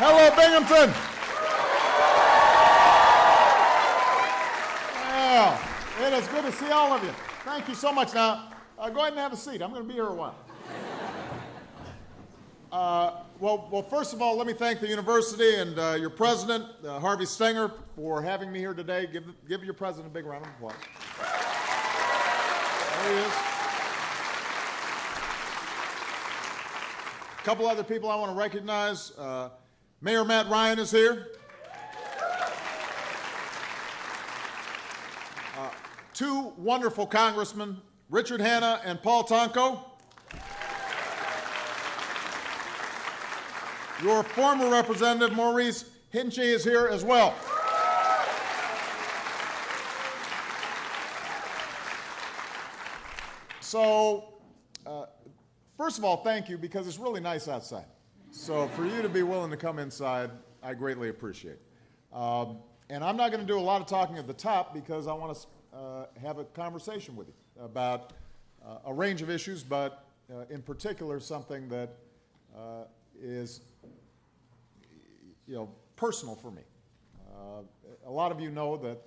Hello, Binghamton. Yeah, it is good to see all of you. Thank you so much. Now, go ahead and have a seat. I'm going to be here a while. Well, first of all, let me thank the university and your president, Harvey Stenger, for having me here today. Give your president a big round of applause. There he is. A couple other people I want to recognize. Mayor Matt Ryan is here. Two wonderful congressmen, Richard Hanna and Paul Tonko. Your former representative, Maurice Hinchey, is here as well. So, first of all, thank you, because it's really nice outside. So for you to be willing to come inside, I greatly appreciate. And I'm not going to do a lot of talking at the top, because I want to have a conversation with you about a range of issues, but in particular something that is personal for me. A lot of you know that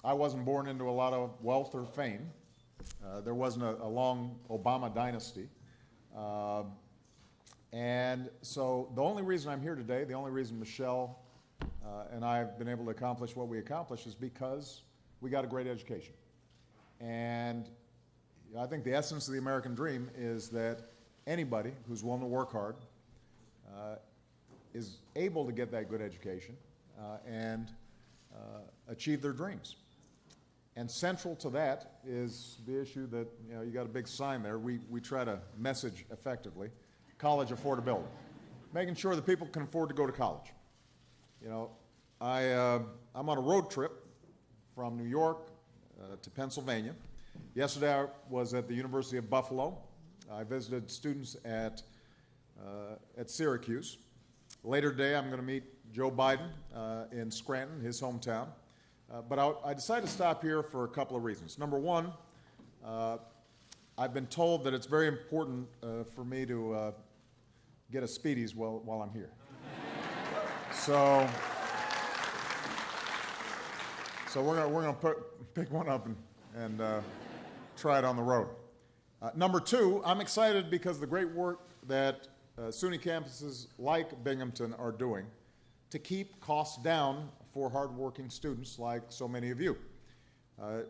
I wasn't born into a lot of wealth or fame. There wasn't a long Obama dynasty. And so the only reason I'm here today, the only reason Michelle and I have been able to accomplish what we accomplished, is because we got a great education. And I think the essence of the American dream is that anybody who's willing to work hard is able to get that good education and achieve their dreams. And central to that is the issue that, you got a big sign there. We try to message effectively: college affordability, making sure that people can afford to go to college. I'm on a road trip from New York to Pennsylvania. Yesterday I was at the University of Buffalo. I visited students at Syracuse. Later today I'm going to meet Joe Biden in Scranton, his hometown. But I decided to stop here for a couple of reasons. Number one, I've been told that it's very important for me to get a Speedies while I'm here. So we're going to pick one up and try it on the road. Number two, I'm excited because of the great work that SUNY campuses like Binghamton are doing to keep costs down for hardworking students like so many of you.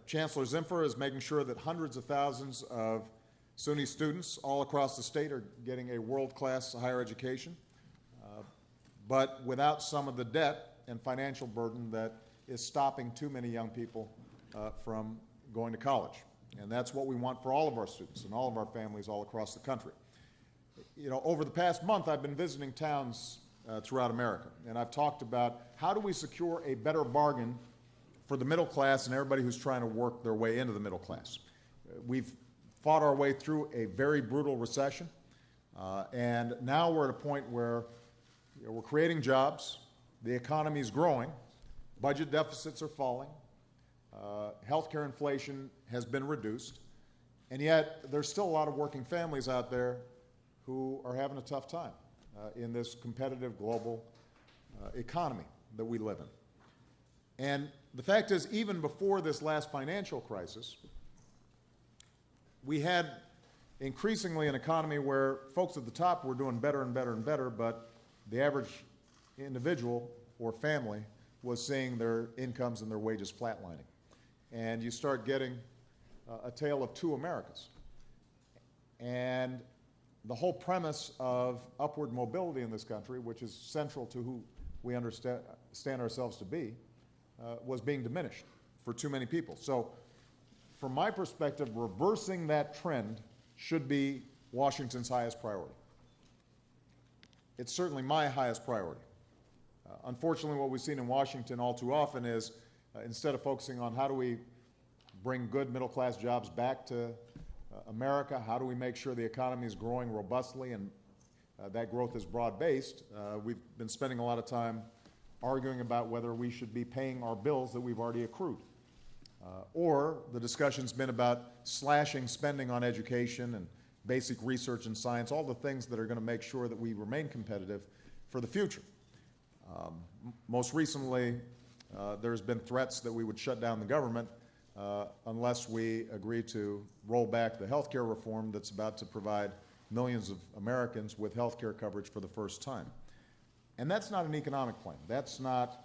Chancellor Zimpher is making sure that hundreds of thousands of SUNY students all across the state are getting a world-class higher education, but without some of the debt and financial burden that is stopping too many young people from going to college. And that's what we want for all of our students and all of our families all across the country. Over the past month, I've been visiting towns throughout America, and I've talked about how do we secure a better bargain for the middle class and everybody who's trying to work their way into the middle class. We've fought our way through a very brutal recession, and now we're at a point where we're creating jobs, the economy is growing, budget deficits are falling, healthcare inflation has been reduced, and yet there's still a lot of working families out there who are having a tough time in this competitive global economy that we live in. And the fact is, even before this last financial crisis, we had increasingly an economy where folks at the top were doing better and better and better, but the average individual or family was seeing their incomes and their wages flatlining. And you start getting a tale of two Americas. And the whole premise of upward mobility in this country, which is central to who we understand ourselves to be, was being diminished for too many people. So from my perspective, reversing that trend should be Washington's highest priority. It's certainly my highest priority. Unfortunately, what we've seen in Washington all too often is instead of focusing on how do we bring good middle-class jobs back to America, how do we make sure the economy is growing robustly and that growth is broad-based, we've been spending a lot of time arguing about whether we should be paying our bills that we've already accrued. Or the discussion's been about slashing spending on education and basic research and science, all the things that are going to make sure that we remain competitive for the future. Most recently, there's been threats that we would shut down the government unless we agree to roll back the health care reform that's about to provide millions of Americans with health care coverage for the first time. And that's not an economic plan. That's not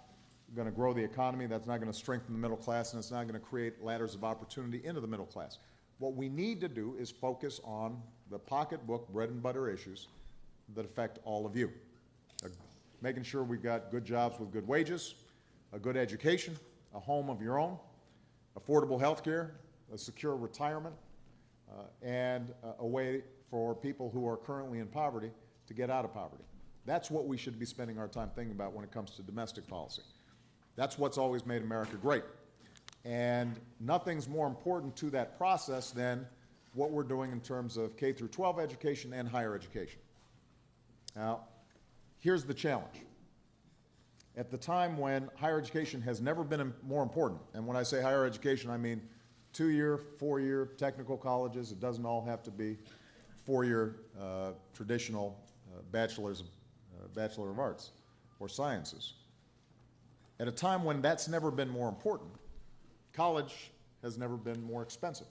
going to grow the economy. That's not going to strengthen the middle class, and it's not going to create ladders of opportunity into the middle class. What we need to do is focus on the pocketbook, bread and butter issues that affect all of you. Making sure we've got good jobs with good wages, a good education, a home of your own, affordable health care, a secure retirement, and a way for people who are currently in poverty to get out of poverty. That's what we should be spending our time thinking about when it comes to domestic policy. That's what's always made America great. And nothing's more important to that process than what we're doing in terms of K through 12 education and higher education. Now, here's the challenge. At the time when higher education has never been more important, and when I say higher education, I mean 2-year, 4-year technical colleges. It doesn't all have to be 4-year traditional Bachelor of Arts or Sciences. At a time when that's never been more important, college has never been more expensive.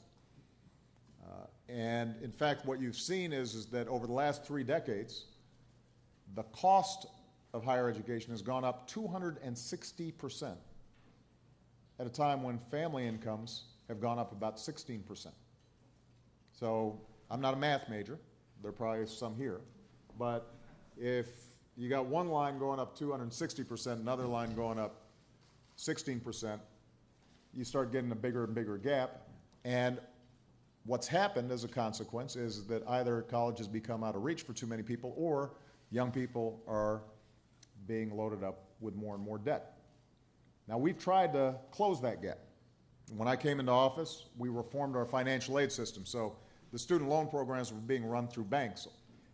And in fact, what you've seen is that over the last 3 decades, the cost of higher education has gone up 260% at a time when family incomes have gone up about 16%. So I'm not a math major. There are probably some here. But if you got one line going up 260%, another line going up 16%, you start getting a bigger and bigger gap. And what's happened as a consequence is that either colleges become out of reach for too many people, or young people are being loaded up with more and more debt. Now, we've tried to close that gap. When I came into office, we reformed our financial aid system. So the student loan programs were being run through banks,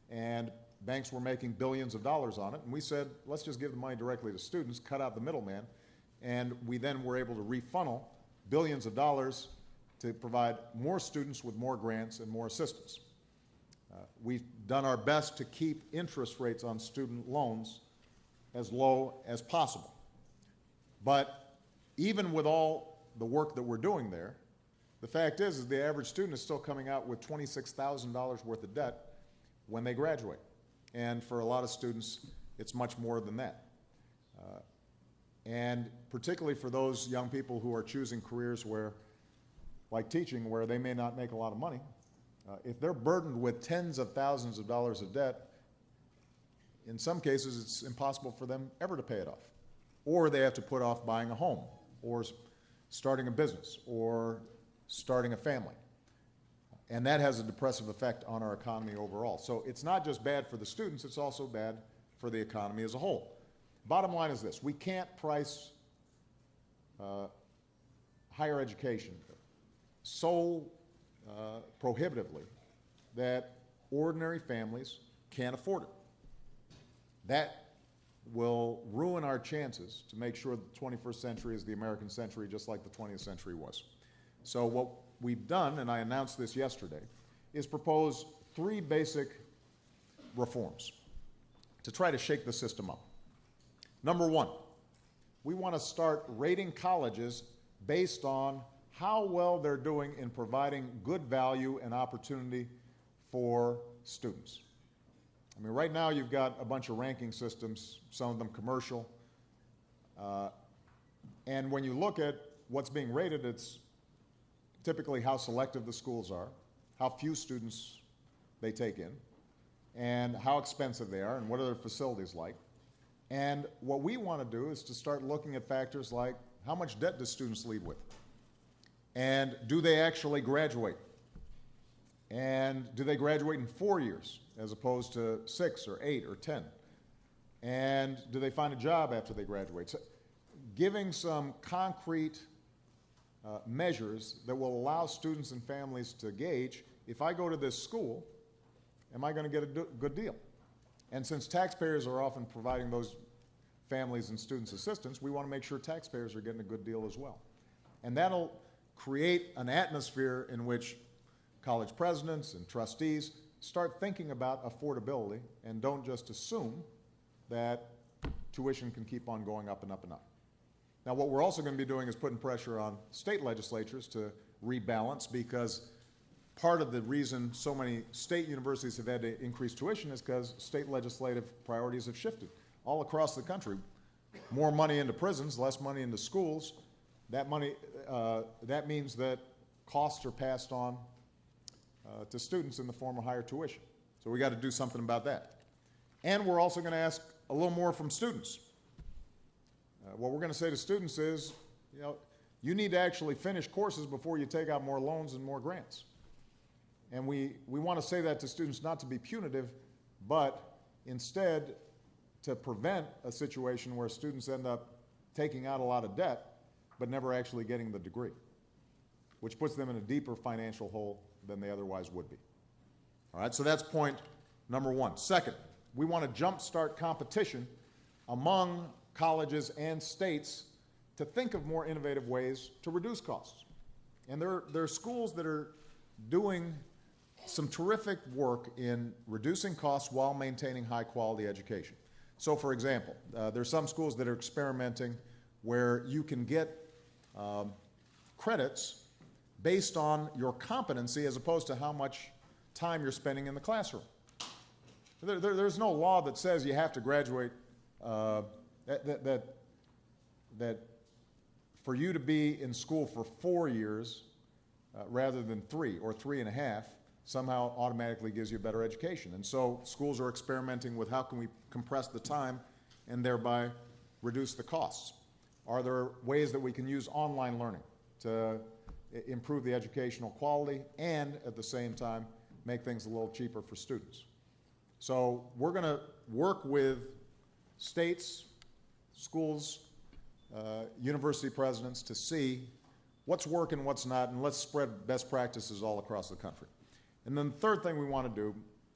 and banks were making billions of dollars on it. And we said, let's just give the money directly to students, cut out the middleman. And we then were able to refunnel billions of dollars to provide more students with more grants and more assistance. We've done our best to keep interest rates on student loans as low as possible. But even with all the work that we're doing there, the fact is the average student is still coming out with $26,000 worth of debt when they graduate. And for a lot of students, it's much more than that. And particularly for those young people who are choosing careers where, like teaching, where they may not make a lot of money, if they're burdened with tens of thousands of dollars of debt, in some cases it's impossible for them ever to pay it off. Or they have to put off buying a home, or starting a business, or starting a family. And that has a depressive effect on our economy overall. So it's not just bad for the students, it's also bad for the economy as a whole. Bottom line is this: we can't price higher education so prohibitively that ordinary families can't afford it. That will ruin our chances to make sure that the 21st century is the American century, just like the 20th century was. So what we've done, and I announced this yesterday, is propose 3 basic reforms to try to shake the system up. Number 1, we want to start rating colleges based on how well they're doing in providing good value and opportunity for students. I mean, right now you've got a bunch of ranking systems, some of them commercial, and when you look at what's being rated, it's typically how selective the schools are, how few students they take in, and how expensive they are, and what are their facilities like. And what we want to do is to start looking at factors like how much debt do students leave with, and do they actually graduate, and do they graduate in 4 years as opposed to 6 or 8 or 10, and do they find a job after they graduate. So giving some concrete measures that will allow students and families to gauge, if I go to this school, am I going to get a good deal? And since taxpayers are often providing those families and students assistance, we want to make sure taxpayers are getting a good deal as well. And that'll create an atmosphere in which college presidents and trustees start thinking about affordability and don't just assume that tuition can keep on going up and up and up. Now, what we're also going to be doing is putting pressure on state legislatures to rebalance, because part of the reason so many state universities have had to increase tuition is because state legislative priorities have shifted all across the country. More money into prisons, less money into schools. That means that costs are passed on to students in the form of higher tuition. So we got to do something about that. And we're also going to ask a little more from students. What we're going to say to students is, you need to actually finish courses before you take out more loans and more grants. And we want to say that to students not to be punitive, but instead to prevent a situation where students end up taking out a lot of debt but never actually getting the degree, which puts them in a deeper financial hole than they otherwise would be. All right, so that's point number one. Second, we want to jumpstart competition among colleges and states to think of more innovative ways to reduce costs. And there are schools that are doing some terrific work in reducing costs while maintaining high-quality education. So, for example, there's some schools that are experimenting where you can get credits based on your competency as opposed to how much time you're spending in the classroom. There's no law that says you have to graduate, that for you to be in school for 4 years rather than 3 or 3.5 somehow automatically gives you a better education. And so schools are experimenting with how can we compress the time and thereby reduce the costs. Are there ways that we can use online learning to improve the educational quality and at the same time make things a little cheaper for students? So we're going to work with states, schools, university presidents to see what's working, what's not, and let's spread best practices all across the country. And then the third thing we want to do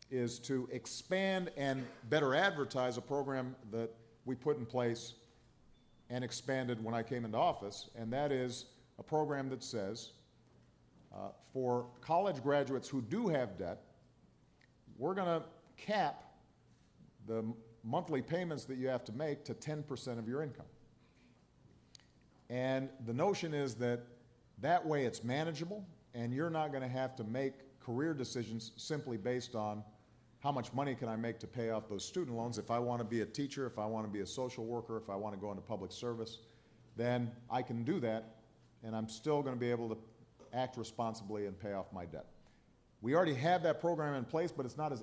is to expand and better advertise a program that we put in place and expanded when I came into office, and that is a program that says for college graduates who do have debt, we're going to cap the monthly payments that you have to make to 10% of your income. And the notion is that that way it's manageable, and you're not going to have to make career decisions simply based on how much money can I make to pay off those student loans. If I want to be a teacher, if I want to be a social worker, if I want to go into public service, then I can do that, and I'm still going to be able to act responsibly and pay off my debt. We already have that program in place, but it's not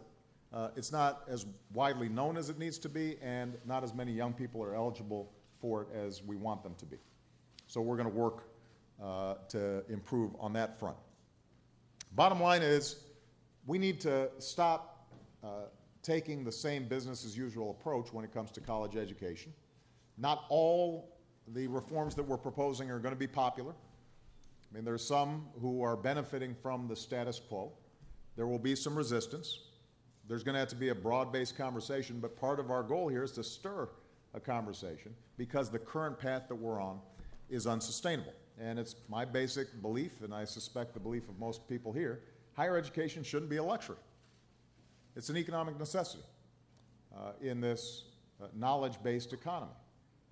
as widely known as it needs to be, and not as many young people are eligible for it as we want them to be. So we're going to work to improve on that front. Bottom line is, we need to stop taking the same business as usual approach when it comes to college education. Not all the reforms that we're proposing are going to be popular. I mean, there's some who are benefiting from the status quo. There will be some resistance. There's going to have to be a broad-based conversation, but part of our goal here is to stir a conversation because the current path that we're on is unsustainable. And it's my basic belief, and I suspect the belief of most people here, higher education shouldn't be a luxury. It's an economic necessity in this knowledge-based economy.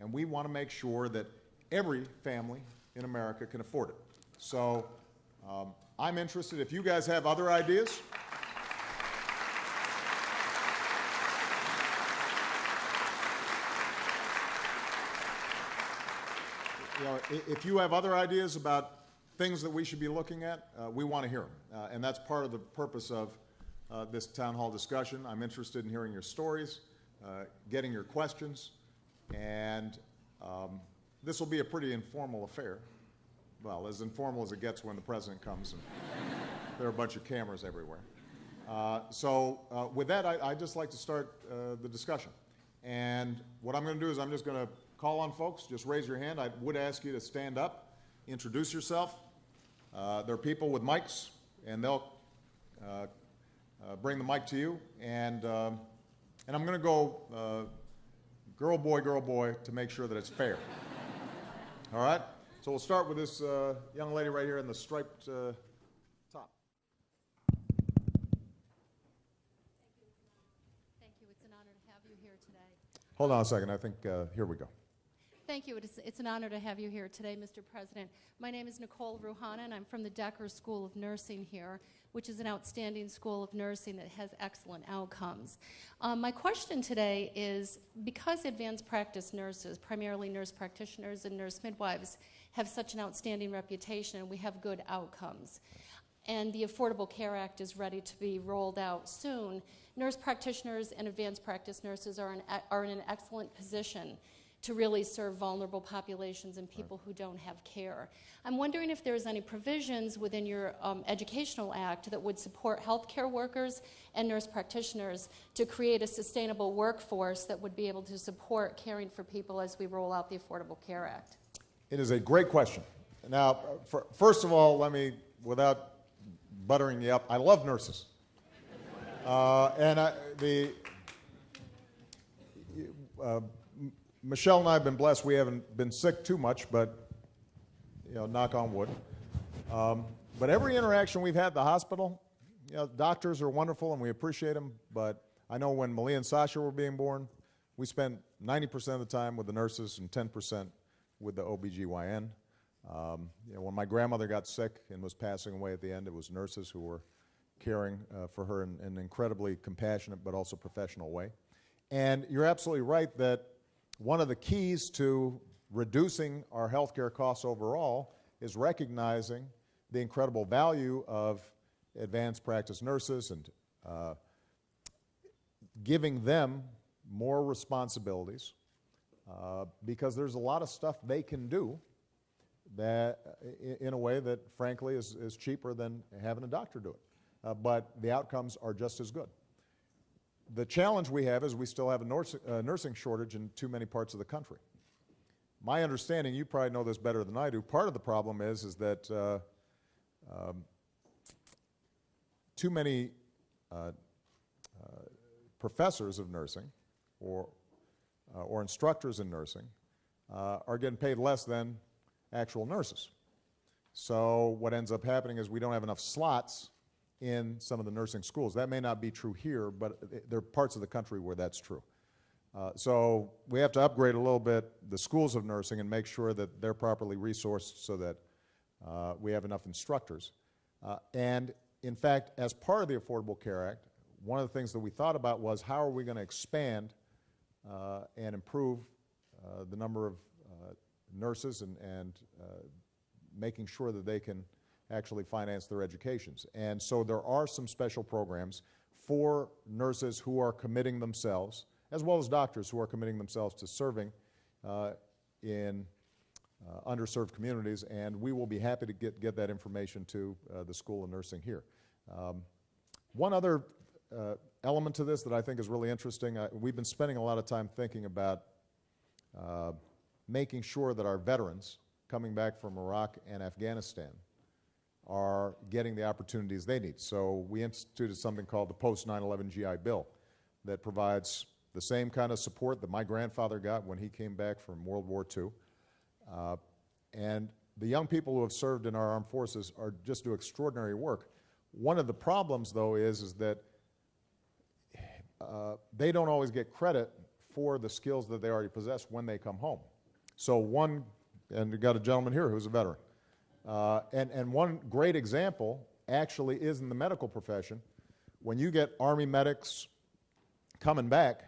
And we want to make sure that every family in America can afford it. So I'm interested. If you guys have other ideas, if you have other ideas about things that we should be looking at, we want to hear them. And that's part of the purpose of this town hall discussion. I'm interested in hearing your stories, getting your questions, and this will be a pretty informal affair. Well, as informal as it gets when the president comes and there are a bunch of cameras everywhere. So with that, I'd just like to start the discussion. And what I'm going to do is I'm just going to call on folks. Just raise your hand. I would ask you to stand up, introduce yourself. There are people with mics, and they'll bring the mic to you. And I'm going to go girl, boy, to make sure that it's fair. All right? So we'll start with this young lady right here in the striped top. Hold on a second. I think, here we go. Thank you. It's an honor to have you here today, Mr. President. My name is Nicole Ruhana, and I'm from the Decker School of Nursing here, which is an outstanding school of nursing that has excellent outcomes. My question today is, because advanced practice nurses, primarily nurse practitioners and nurse midwives, have such an outstanding reputation and we have good outcomes, and the Affordable Care Act is ready to be rolled out soon, nurse practitioners and advanced practice nurses are in an excellent position to really serve vulnerable populations and people who don't have care. I'm wondering if there's any provisions within your Educational Act that would support healthcare workers and nurse practitioners to create a sustainable workforce that would be able to support caring for people as we roll out the Affordable Care Act. It is a great question. Now, first of all, let me, without buttering you up, I love nurses. Michelle and I have been blessed. We haven't been sick too much, but, you know, knock on wood. But every interaction we've had at the hospital, you know, doctors are wonderful and we appreciate them, but I know when Malia and Sasha were being born, we spent 90% of the time with the nurses and 10% with the OBGYN. You know, when my grandmother got sick and was passing away at the end, it was nurses who were caring for her in an incredibly compassionate but also professional way. And you're absolutely right that one of the keys to reducing our healthcare costs overall is recognizing the incredible value of advanced practice nurses and giving them more responsibilities because there's a lot of stuff they can do that in a way that frankly is cheaper than having a doctor do it. But the outcomes are just as good. The challenge we have is we still have a nursing shortage in too many parts of the country. My understanding, you probably know this better than I do, part of the problem is that too many professors of nursing or instructors in nursing are getting paid less than actual nurses. So what ends up happening is we don't have enough slots in some of the nursing schools. That may not be true here, but there are parts of the country where that's true. So we have to upgrade a little bit the schools of nursing and make sure that they're properly resourced so that we have enough instructors. And in fact, as part of the Affordable Care Act, one of the things that we thought about was how are we going to expand and improve the number of nurses and making sure that they can actually finance their educations. And so there are some special programs for nurses who are committing themselves, as well as doctors who are committing themselves to serving in underserved communities, and we will be happy to get that information to the School of Nursing here. One other element to this that I think is really interesting, we've been spending a lot of time thinking about making sure that our veterans coming back from Iraq and Afghanistan are getting the opportunities they need. So we instituted something called the Post-9/11 GI Bill that provides the same kind of support that my grandfather got when he came back from World War II. And the young people who have served in our armed forces are just do extraordinary work. One of the problems, though, is that they don't always get credit for the skills that they already possess when they come home. So and we've got a gentleman here who's a veteran. And one great example actually is in the medical profession. When you get Army medics coming back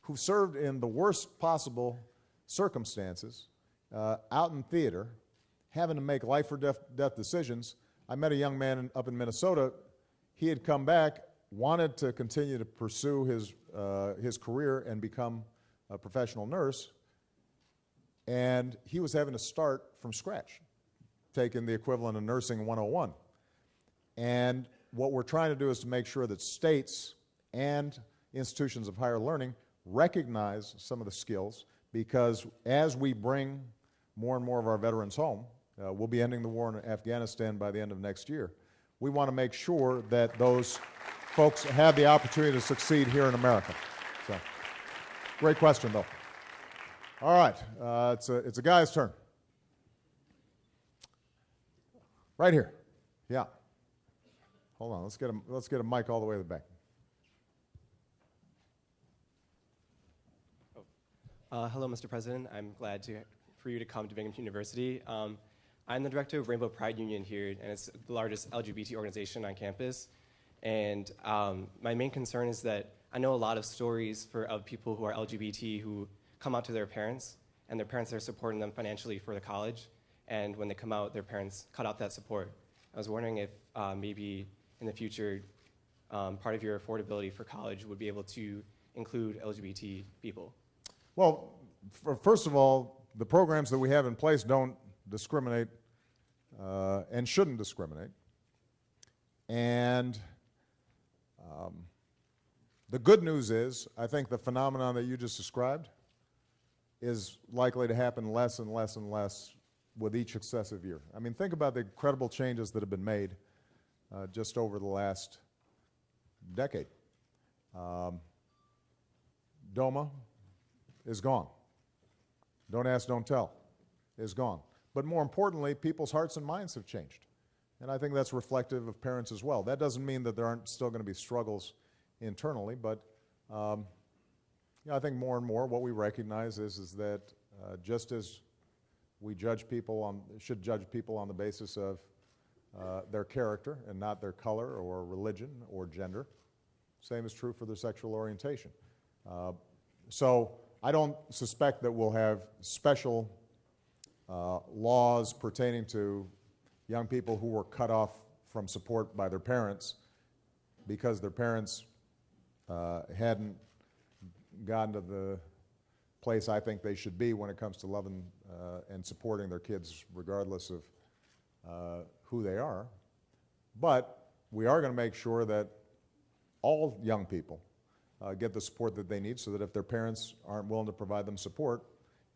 who served in the worst possible circumstances, out in theater, having to make life or death decisions. I met a young man up in Minnesota. He had come back, wanted to continue to pursue his career and become a professional nurse, and he was having to start from scratch, taking the equivalent of Nursing 101. And what we're trying to do is to make sure that states and institutions of higher learning recognize some of the skills, because as we bring more and more of our veterans home, we'll be ending the war in Afghanistan by the end of next year. We want to make sure that those folks have the opportunity to succeed here in America. So, great question, though. All right, it's a guy's turn. Right here. Yeah. Hold on. Let's get a mic all the way to the back. Hello, Mr. President. I'm glad for you to come to Binghamton University. I'm the director of Rainbow Pride Union here, and it's the largest LGBT organization on campus. And my main concern is that I know a lot of stories of people who are LGBT who come out to their parents, and their parents are supporting them financially for the college. And when they come out, their parents cut out that support. I was wondering if maybe in the future, part of your affordability for college would be able to include LGBT people. Well, first of all, the programs that we have in place don't discriminate and shouldn't discriminate. And the good news is, I think the phenomenon that you just described is likely to happen less and less and less with each successive year. I mean, think about the incredible changes that have been made just over the last decade. DOMA is gone. Don't ask, don't tell is gone. But more importantly, people's hearts and minds have changed. And I think that's reflective of parents as well. That doesn't mean that there aren't still going to be struggles internally, but I think more and more what we recognize is that just as we should judge people on the basis of their character and not their color or religion or gender, same is true for their sexual orientation. So I don't suspect that we'll have special laws pertaining to young people who were cut off from support by their parents because their parents hadn't gotten to the place I think they should be when it comes to loving and supporting their kids regardless of who they are. But we are going to make sure that all young people get the support that they need so that if their parents aren't willing to provide them support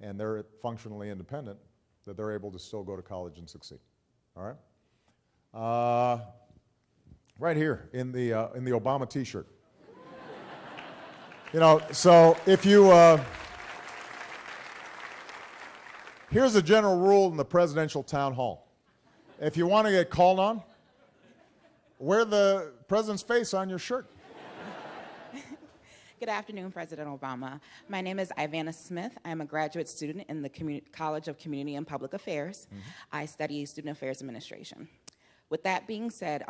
and they're functionally independent, that they're able to still go to college and succeed. All right? Right here in the Obama t-shirt. So if you, here's a general rule in the presidential town hall. If you want to get called on, wear the president's face on your shirt. Good afternoon, President Obama. My name is Ivana Smith. I'm a graduate student in the College of Community and Public Affairs. I study Student Affairs Administration. With that being said,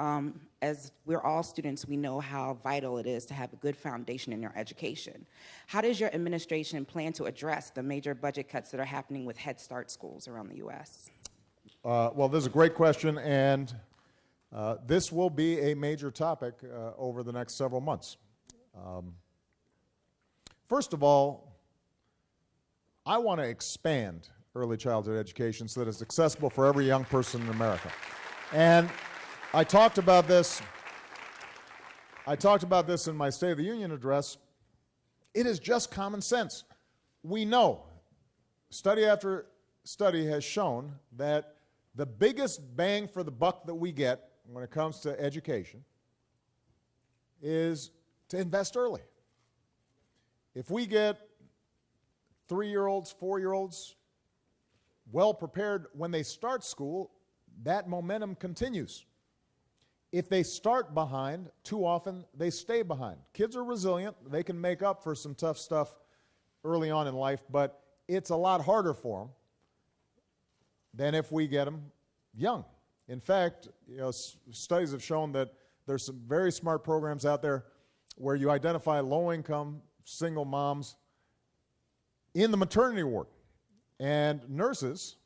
as we're all students, we know how vital it is to have a good foundation in your education. How does your administration plan to address the major budget cuts that are happening with Head Start schools around the U.S.? Well, this is a great question, and this will be a major topic over the next several months. First of all, I want to expand early childhood education so that it's accessible for every young person in America. And I talked about this in my State of the Union address. It is just common sense. We know, study after study has shown that the biggest bang for the buck that we get when it comes to education is to invest early. If we get 3-year-olds, 4-year-olds well prepared when they start school, that momentum continues. If they start behind, too often they stay behind. Kids are resilient. They can make up for some tough stuff early on in life, but it's a lot harder for them than if we get them young. In fact, studies have shown that there's some very smart programs out there where you identify low-income single moms in the maternity ward, and nurses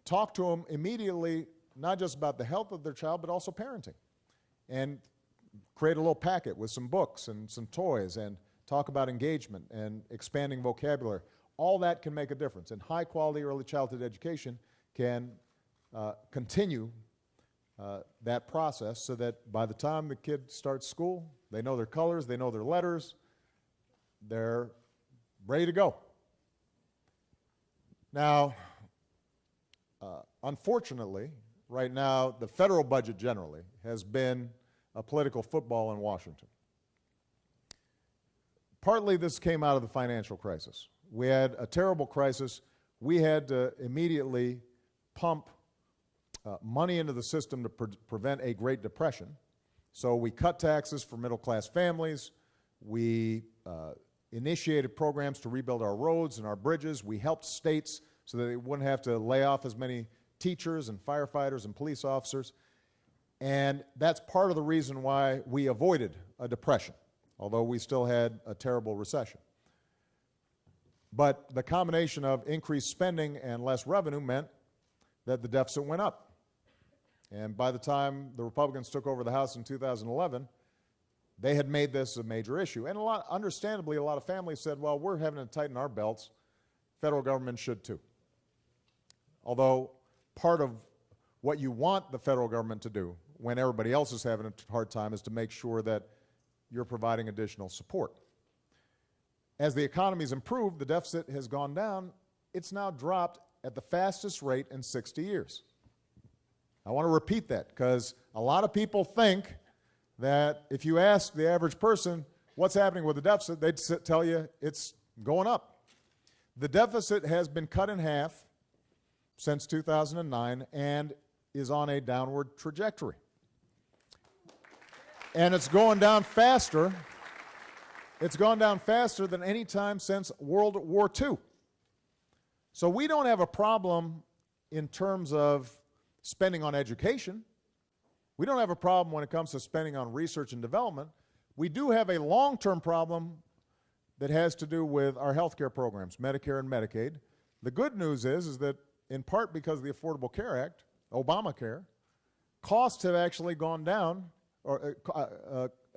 talk to them immediately, not just about the health of their child, but also parenting, and create a little packet with some books and some toys and talk about engagement and expanding vocabulary. All that can make a difference, and high-quality early childhood education can continue that process so that by the time the kid starts school, they know their colors, they know their letters, they're ready to go. Now, unfortunately, right now, the federal budget generally has been a political football in Washington. Partly this came out of the financial crisis. We had a terrible crisis. We had to immediately pump money into the system to prevent a Great Depression. So we cut taxes for middle-class families. We initiated programs to rebuild our roads and our bridges. We helped states so that they wouldn't have to lay off as many teachers and firefighters and police officers. And that's part of the reason why we avoided a depression, although we still had a terrible recession. But the combination of increased spending and less revenue meant that the deficit went up. And by the time the Republicans took over the House in 2011, they had made this a major issue. And understandably, a lot of families said, well, we're having to tighten our belts. Federal government should too. Although part of what you want the federal government to do when everybody else is having a hard time is to make sure that you're providing additional support. As the economy's improved, the deficit has gone down. It's now dropped at the fastest rate in 60 years. I want to repeat that because a lot of people think that if you ask the average person what's happening with the deficit, they'd tell you it's going up. The deficit has been cut in half since 2009 and is on a downward trajectory. And it's going down faster. It's gone down faster than any time since World War II. So we don't have a problem in terms of spending on education. We don't have a problem when it comes to spending on research and development. We do have a long-term problem that has to do with our health care programs, Medicare and Medicaid. The good news is that in part because of the Affordable Care Act, Obamacare, costs have actually gone down, or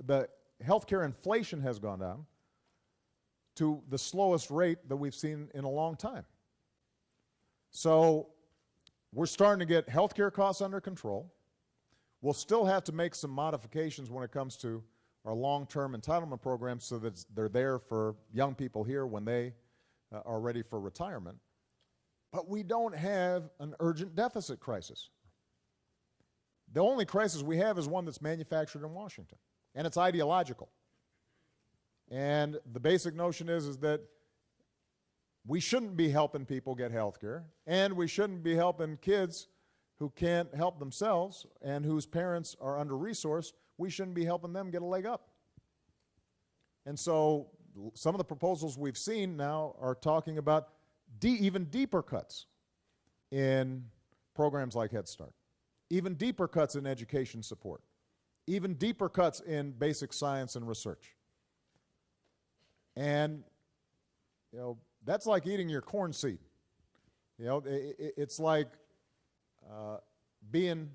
the health care inflation has gone down to the slowest rate that we've seen in a long time. So we're starting to get health care costs under control. We'll still have to make some modifications when it comes to our long-term entitlement programs so that they're there for young people here when they are ready for retirement. But we don't have an urgent deficit crisis. The only crisis we have is one that's manufactured in Washington, and it's ideological. And the basic notion is that we shouldn't be helping people get health care, and we shouldn't be helping kids who can't help themselves and whose parents are under-resourced. We shouldn't be helping them get a leg up. And so some of the proposals we've seen now are talking about even deeper cuts in programs like Head Start, even deeper cuts in education support, even deeper cuts in basic science and research. And, that's like eating your corn seed. It's like being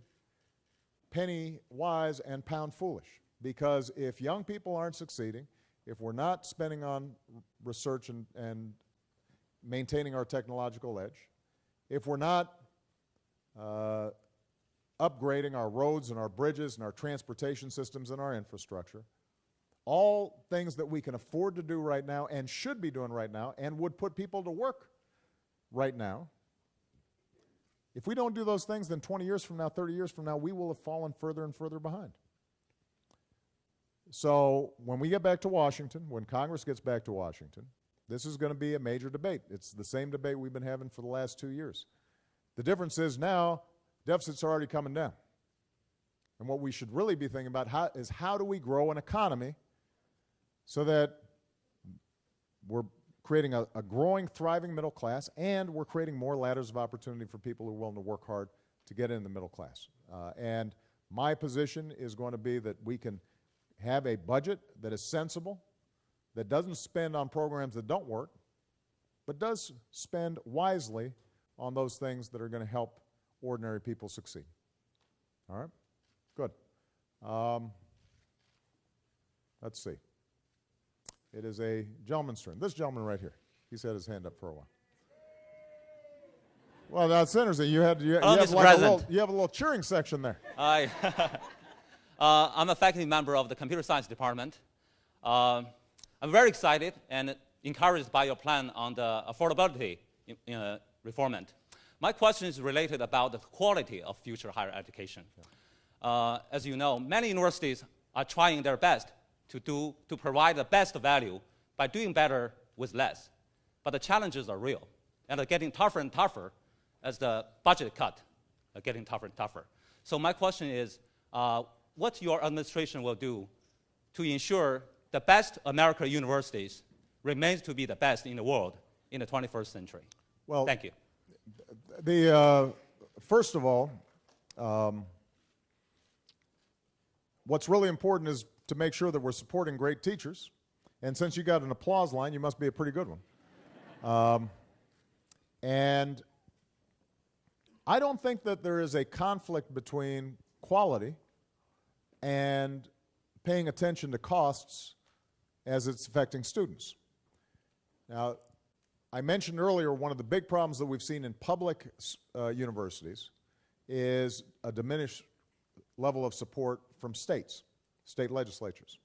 penny wise and pound foolish. Because if young people aren't succeeding, if we're not spending on research and maintaining our technological edge, if we're not upgrading our roads and our bridges and our transportation systems and our infrastructure, all things that we can afford to do right now and should be doing right now and would put people to work right now, if we don't do those things, then 20 years from now, 30 years from now, we will have fallen further and further behind. So when we get back to Washington, when Congress gets back to Washington, this is going to be a major debate. It's the same debate we've been having for the last 2 years. The difference is now deficits are already coming down. And what we should really be thinking about is how do we grow an economy so that we're creating a growing, thriving middle class, and we're creating more ladders of opportunity for people who are willing to work hard to get in the middle class. And my position is going to be that we can have a budget that is sensible, that doesn't spend on programs that don't work, but does spend wisely on those things that are going to help ordinary people succeed. All right? Good. Let's see. It is a gentleman's turn. This gentleman right here. He's had his hand up for a while. Well, that's interesting. You have a little cheering section there. I'm a faculty member of the computer science department. I'm very excited and encouraged by your plan on the affordability reformment. My question is related about the quality of future higher education. As you know, many universities are trying their best to provide the best value by doing better with less. But the challenges are real, and they're getting tougher and tougher as the budget cut are getting tougher and tougher. So my question is, what your administration will do to ensure the best American universities remains to be the best in the world in the 21st century. Well, Thank you. First of all, what's really important is to make sure that we're supporting great teachers. And since you got an applause line, you must be a pretty good one. And I don't think that there is a conflict between quality and paying attention to costs as it's affecting students. Now, I mentioned earlier one of the big problems that we've seen in public universities is a diminished level of support from states, state legislatures.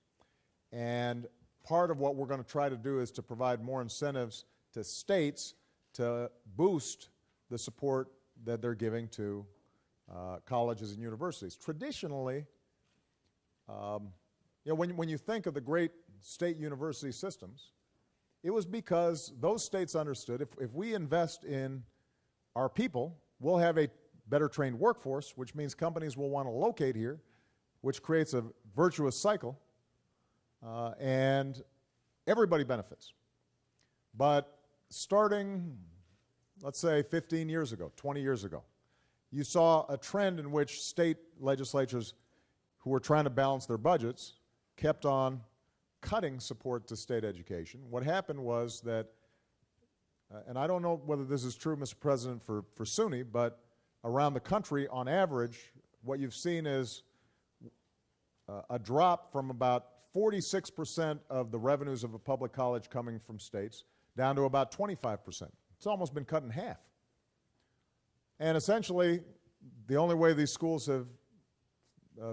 And part of what we're going to try to do is to provide more incentives to states to boost the support that they're giving to colleges and universities. Traditionally, when you think of the great state university systems, it was because those states understood if we invest in our people, we'll have a better trained workforce, which means companies will want to locate here, which creates a virtuous cycle, and everybody benefits. But starting, let's say, 15 years ago, 20 years ago, you saw a trend in which state legislatures who were trying to balance their budgets kept on cutting support to state education. What happened was that, and I don't know whether this is true, Mr. President, for SUNY, but around the country, on average, what you've seen is a drop from about 46% of the revenues of a public college coming from states down to about 25%. It's almost been cut in half. And essentially, the only way these schools have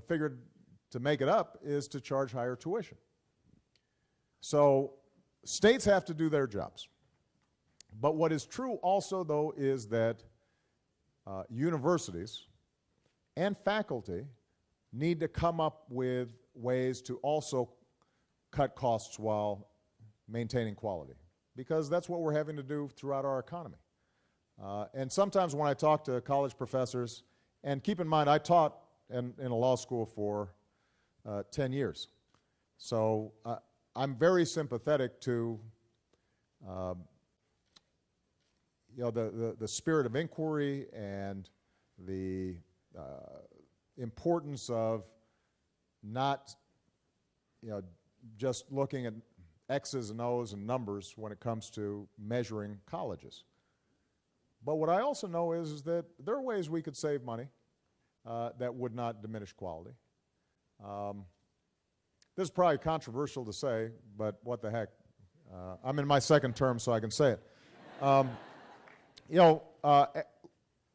figured to make it up is to charge higher tuition. So states have to do their jobs. But what is true also, though, is that universities and faculty need to come up with ways to also cut costs while maintaining quality, because that's what we're having to do throughout our economy. And sometimes when I talk to college professors, and keep in mind I taught in a law school for 10 years, so I'm very sympathetic to the spirit of inquiry and the importance of not just looking at X's and O's and numbers when it comes to measuring colleges. But what I also know is that there are ways we could save money that would not diminish quality. This is probably controversial to say, but what the heck. I'm in my second term, so I can say it.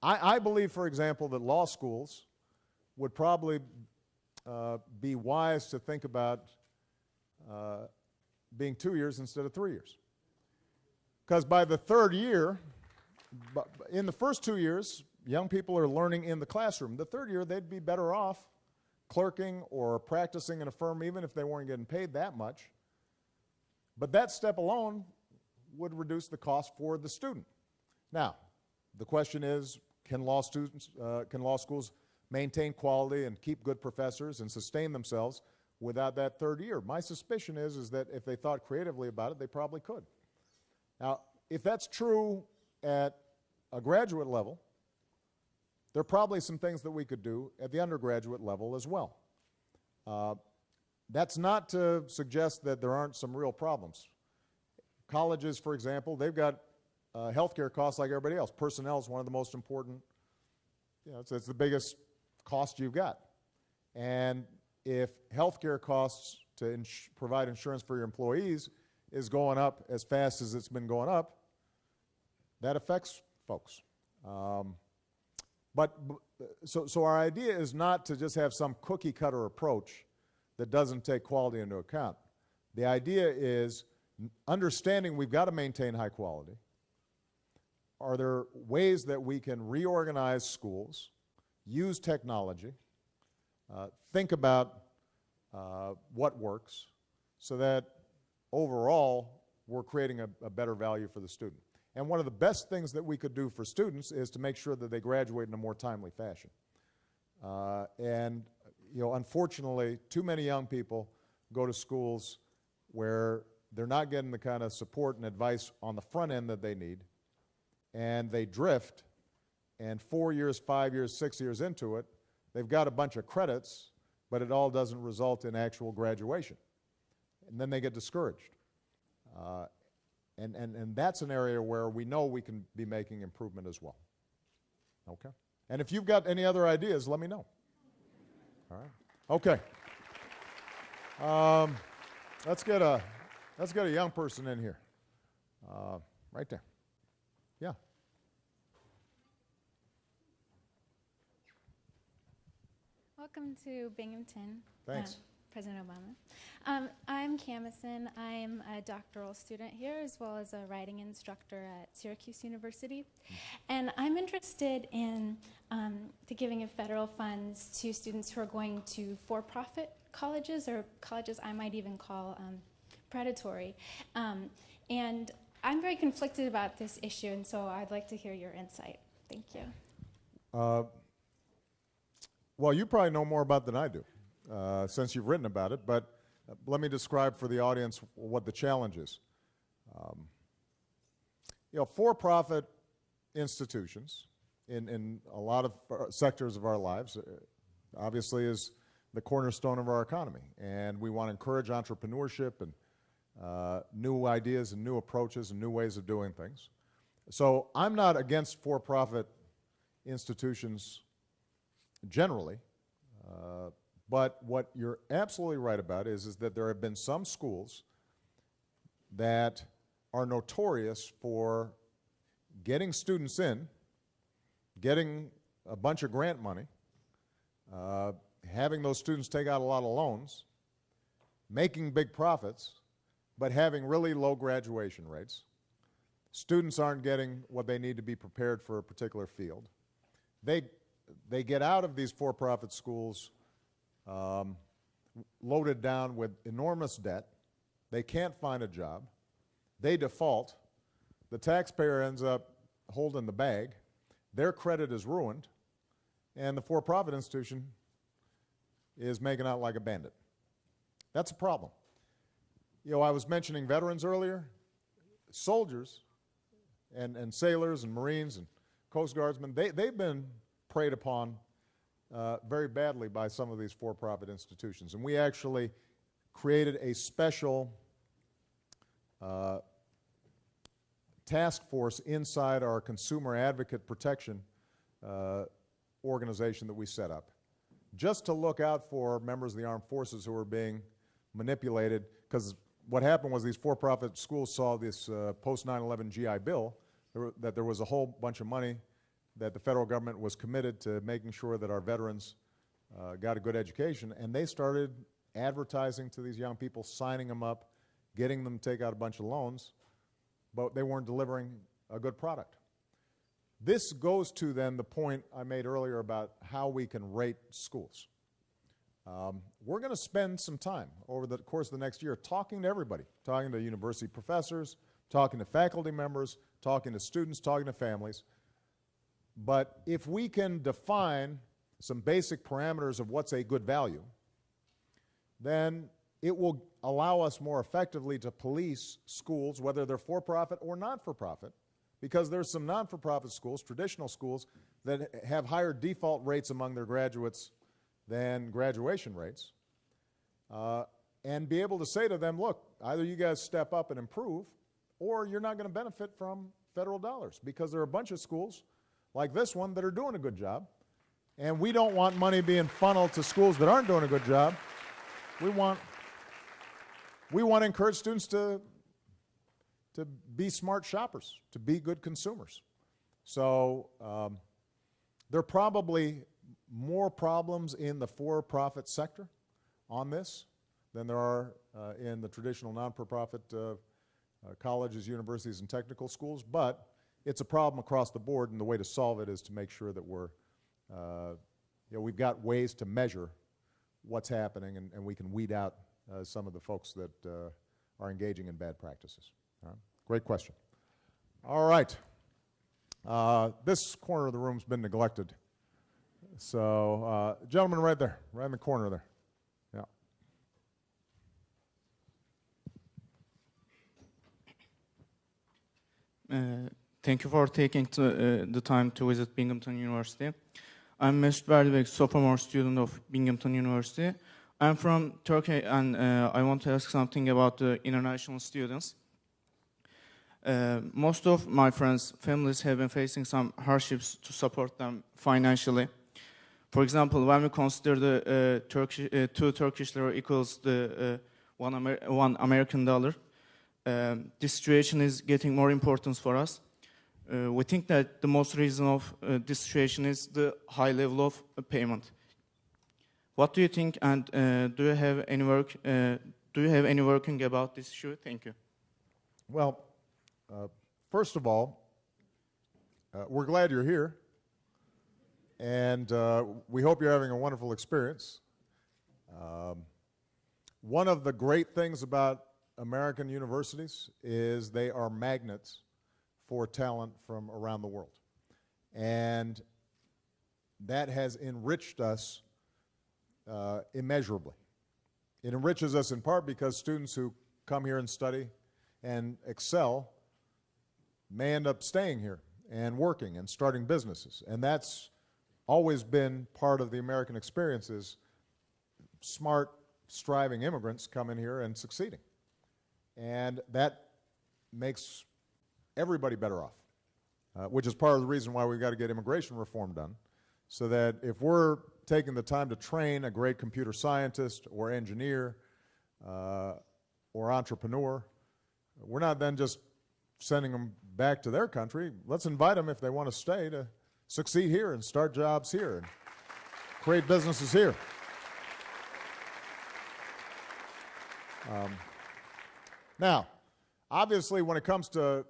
I believe, for example, that law schools would probably be wise to think about being 2 years instead of 3 years. Because by the third year, in the first 2 years, young people are learning in the classroom. The third year, they'd be better off clerking or practicing in a firm, even if they weren't getting paid that much. But that step alone would reduce the cost for the student. Now, the question is, can law schools maintain quality and keep good professors and sustain themselves without that third year? My suspicion is that if they thought creatively about it, they probably could. Now, if that's true at a graduate level, there are probably some things that we could do at the undergraduate level as well. That's not to suggest that there aren't some real problems. Colleges, for example, they've got healthcare costs like everybody else. Personnel is one of the most important, it's the biggest cost you've got. And if healthcare costs to provide insurance for your employees is going up as fast as it's been going up, that affects folks. So our idea is not to just have some cookie cutter approach that doesn't take quality into account. The idea is understanding we've got to maintain high quality. Are there ways that we can reorganize schools, use technology, think about what works, so that overall we're creating a better value for the student? And one of the best things that we could do for students is to make sure that they graduate in a more timely fashion. Unfortunately, too many young people go to schools where they're not getting the kind of support and advice on the front end that they need, and they drift, and 4 years, 5 years, 6 years into it, they've got a bunch of credits, but it all doesn't result in actual graduation. And then they get discouraged. And that's an area where we know we can be making improvement as well. Okay? And if you've got any other ideas, let me know. All right? Okay. Let's get a young person in here. Right there. Yeah. Welcome to Binghamton. Thanks. President Obama. I'm Camison. I'm a doctoral student here as well as a writing instructor at Syracuse University. And I'm interested in the giving of federal funds to students who are going to for-profit colleges, or colleges I might even call predatory. And I'm very conflicted about this issue, and so I'd like to hear your insight. Thank you. Well, you probably know more about it than I do, since you've written about it, but let me describe for the audience what the challenge is. For-profit institutions in a lot of sectors of our lives obviously is the cornerstone of our economy, and we want to encourage entrepreneurship and new ideas and new approaches and new ways of doing things. So I'm not against for-profit institutions generally, but what you're absolutely right about is that there have been some schools that are notorious for getting students in, getting a bunch of grant money, having those students take out a lot of loans, making big profits, but having really low graduation rates. Students aren't getting what they need to be prepared for a particular field. They get out of these for-profit schools loaded down with enormous debt. They can't find a job. They default. The taxpayer ends up holding the bag. Their credit is ruined, and the for-profit institution is making out like a bandit. That's a problem. I was mentioning veterans earlier. Soldiers and sailors and Marines and Coast Guardsmen, they've been preyed upon very badly by some of these for-profit institutions. And we actually created a special task force inside our consumer advocate protection organization that we set up, just to look out for members of the armed forces who are being manipulated, because what happened was these for-profit schools saw this post-9/11 GI Bill, that there was a whole bunch of money that the federal government was committed to making sure that our veterans got a good education, and they started advertising to these young people, signing them up, getting them to take out a bunch of loans, but they weren't delivering a good product. This goes to then the point I made earlier about how we can rate schools. We're going to spend some time over the course of the next year talking to everybody, talking to university professors, talking to faculty members, talking to students, talking to families. But if we can define some basic parameters of what's a good value, then it will allow us more effectively to police schools, whether they're for-profit or not-for-profit, because there's some non-for-profit schools, traditional schools, that have higher default rates among their graduates than graduation rates, and be able to say to them, look, either you guys step up and improve, or you're not going to benefit from federal dollars, because there are a bunch of schools like this one that are doing a good job, and we don't want money being funneled to schools that aren't doing a good job. We want to encourage students to be smart shoppers, to be good consumers. So there are probably more problems in the for-profit sector on this than there are in the traditional non-for-profit colleges, universities, and technical schools, but it's a problem across the board, and the way to solve it is to make sure that we've got ways to measure what's happening, and we can weed out some of the folks that are engaging in bad practices. All right? Great question. All right. This corner of the room's been neglected. So, gentleman right there, right in the corner there. Yeah. Thank you for taking the time to visit Binghamton University. I'm Mesut Berdibek, sophomore student of Binghamton University. I'm from Turkey, and I want to ask something about the international students. Most of my friends' families have been facing some hardships to support them financially. For example, when we consider the 2 Turkish lira equals the one American dollar, this situation is getting more important for us. We think that the most reason of this situation is the high level of payment. What do you think, and do you have any work? Do you have any working about this issue? Thank you. Well, first of all, we're glad you're here, and we hope you're having a wonderful experience. One of the great things about American universities is they are magnets for talent from around the world. And that has enriched us immeasurably. It enriches us in part because students who come here and study and excel may end up staying here and working and starting businesses. And that's always been part of the American experience, is smart, striving immigrants come in here and succeeding. And that makes everybody better off, which is part of the reason why we've got to get immigration reform done, so that if we're taking the time to train a great computer scientist or engineer or entrepreneur, we're not then just sending them back to their country. Let's invite them, if they want to stay, to succeed here and start jobs here and create businesses here. Now, obviously, when it comes to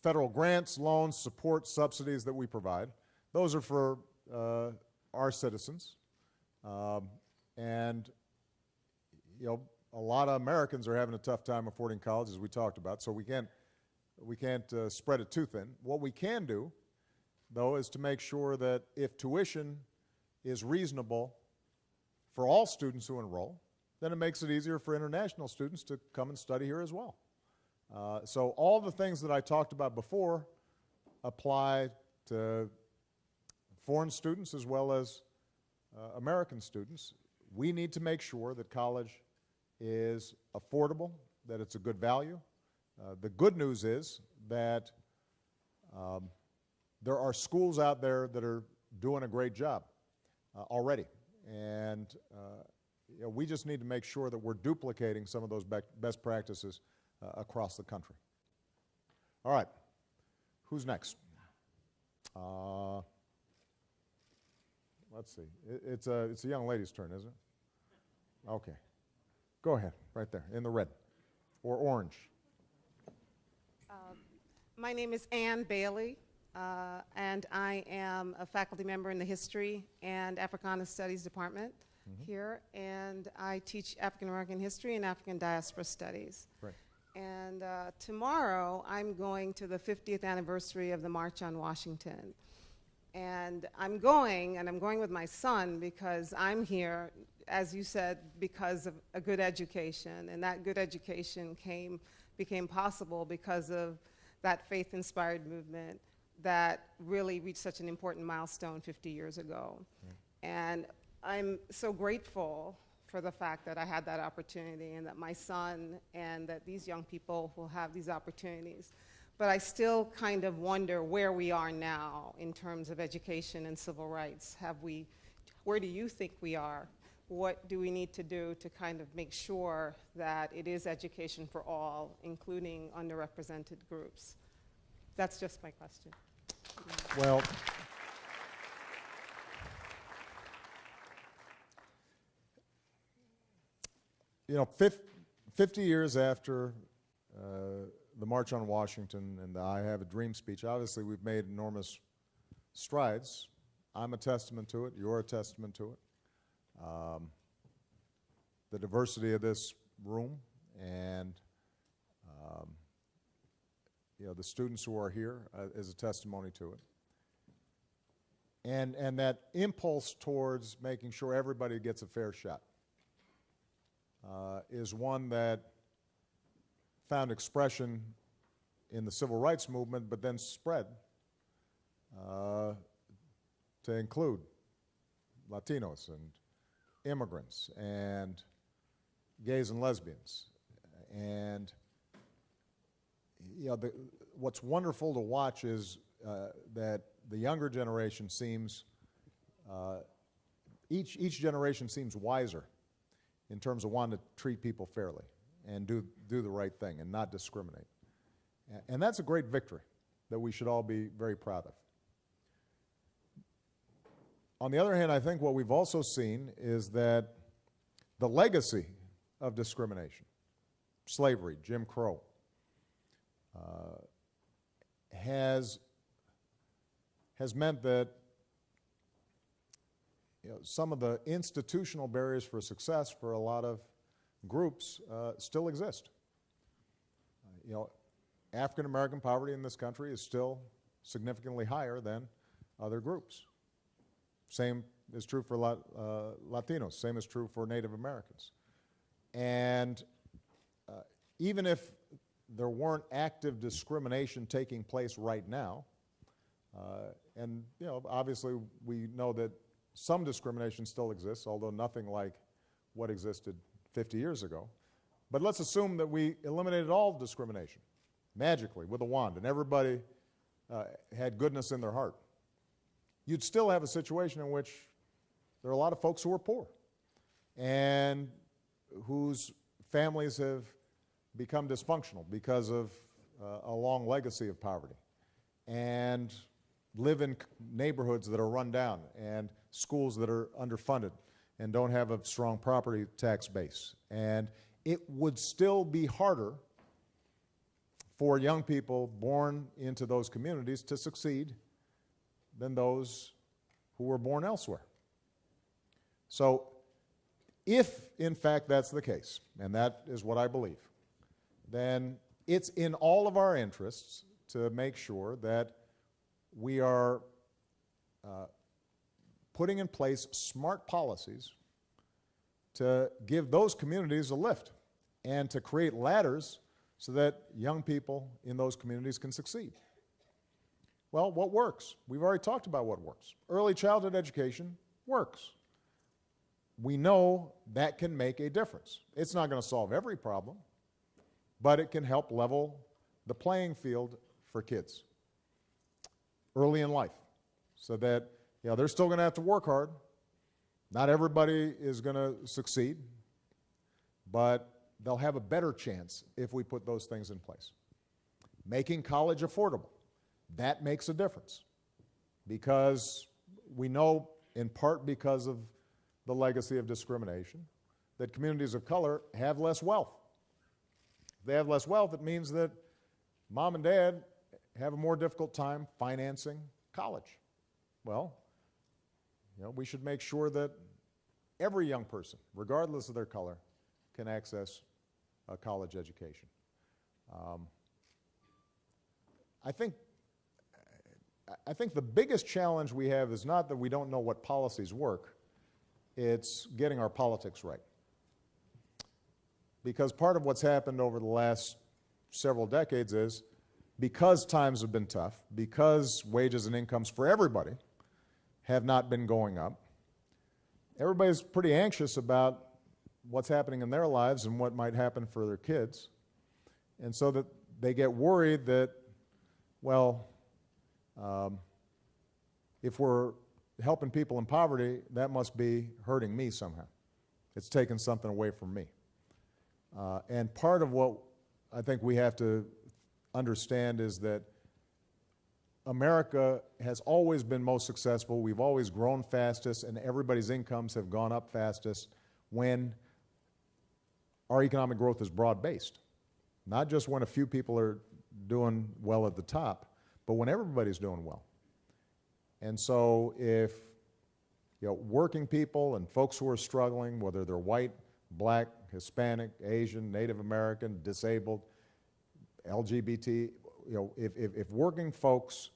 federal grants, loans, support, subsidies that we provide, those are for our citizens. And, you know, a lot of Americans are having a tough time affording college, as we talked about, so we can't spread it too thin. What we can do, though, is to make sure that if tuition is reasonable for all students who enroll, then it makes it easier for international students to come and study here as well. So all the things that I talked about before apply to foreign students as well as American students. We need to make sure that college is affordable, that it's a good value. The good news is that there are schools out there that are doing a great job already. And you know, we just need to make sure that we're duplicating some of those best practices across the country. All right, who's next? Let's see. It's a young lady's turn, isn't it? Okay. Go ahead, right there, in the red or orange. My name is Ann Bailey, and I am a faculty member in the History and Africana Studies Department here, and I teach African American history and African diaspora studies. Right. And tomorrow I'm going to the 50th anniversary of the March on Washington. And I'm going with my son because I'm here, as you said, because of a good education. And that good education became possible because of that faith-inspired movement that really reached such an important milestone 50 years ago. And I'm so grateful for the fact that I had that opportunity and that my son and that these young people will have these opportunities. But I still kind of wonder where we are now in terms of education and civil rights. Where do you think we are? What do we need to do to kind of make sure that it is education for all, including underrepresented groups? That's just my question. Well, you know, 50 years after the March on Washington and the I Have a Dream speech, obviously we've made enormous strides. I'm a testament to it. You're a testament to it. The diversity of this room and you know, the students who are here is a testimony to it. And that impulse towards making sure everybody gets a fair shot is one that found expression in the civil rights movement, but then spread to include Latinos and immigrants and gays and lesbians. And what's wonderful to watch is that the younger generation seems, each generation seems wiser in terms of wanting to treat people fairly and do the right thing and not discriminate. And that's a great victory that we should all be very proud of. On the other hand, I think what we've also seen is that the legacy of discrimination, slavery, Jim Crow, has meant that some of the institutional barriers for success for a lot of groups still exist. African American poverty in this country is still significantly higher than other groups. Same is true for Latinos. Same is true for Native Americans. And even if there weren't active discrimination taking place right now, and obviously we know that some discrimination still exists, although nothing like what existed 50 years ago. But let's assume that we eliminated all discrimination magically with a wand, and everybody had goodness in their heart. You'd still have a situation in which there are a lot of folks who are poor and whose families have become dysfunctional because of a long legacy of poverty, and live in neighborhoods that are run down and schools that are underfunded and don't have a strong property tax base. And it would still be harder for young people born into those communities to succeed than those who were born elsewhere. So if, in fact, that's the case, and that is what I believe, then it's in all of our interests to make sure that we are putting in place smart policies to give those communities a lift and to create ladders so that young people in those communities can succeed. Well, what works? We've already talked about what works. Early childhood education works. We know that can make a difference. It's not going to solve every problem, but it can help level the playing field for kids early in life, so that they're still going to have to work hard. Not everybody is going to succeed, but they'll have a better chance if we put those things in place. Making college affordable, that makes a difference, because we know, in part because of the legacy of discrimination, that communities of color have less wealth. If they have less wealth, it means that mom and dad have a more difficult time financing college. Well, we should make sure that every young person, regardless of their color, can access a college education. I think the biggest challenge we have is not that we don't know what policies work, it's getting our politics right. Because part of what's happened over the last several decades is, because times have been tough, because wages and incomes for everybody have not been going up, everybody's pretty anxious about what's happening in their lives and what might happen for their kids. And so that they get worried that, if we're helping people in poverty, that must be hurting me somehow. It's taking something away from me. And part of what I think we have to understand is that America has always been most successful. We've always grown fastest, and everybody's incomes have gone up fastest when our economic growth is broad-based. Not just when a few people are doing well at the top, but when everybody's doing well. And so if working people and folks who are struggling, whether they're white, black, Hispanic, Asian, Native American, disabled, LGBT, if working folks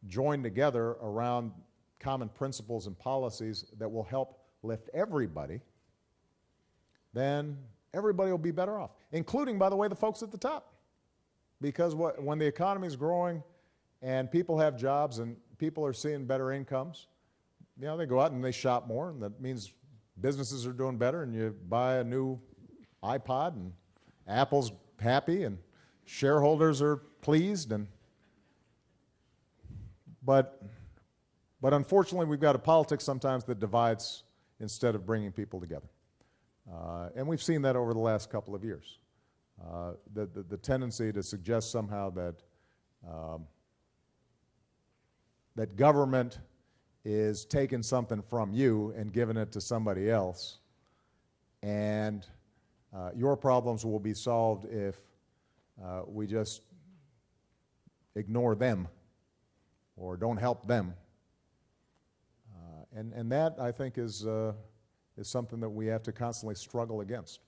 join together around common principles and policies that will help lift everybody, then everybody will be better off, including, by the way, the folks at the top. because when the economy is growing and people have jobs and people are seeing better incomes, you know, they go out and they shop more, and that means businesses are doing better, and you buy a new iPod, and Apple's happy, and shareholders are pleased, but unfortunately, we've got a politics sometimes that divides instead of bringing people together. And we've seen that over the last couple of years. The tendency to suggest somehow that that government is taking something from you and giving it to somebody else, and your problems will be solved if we just ignore them or don't help them. And that, I think, is something that we have to constantly struggle against,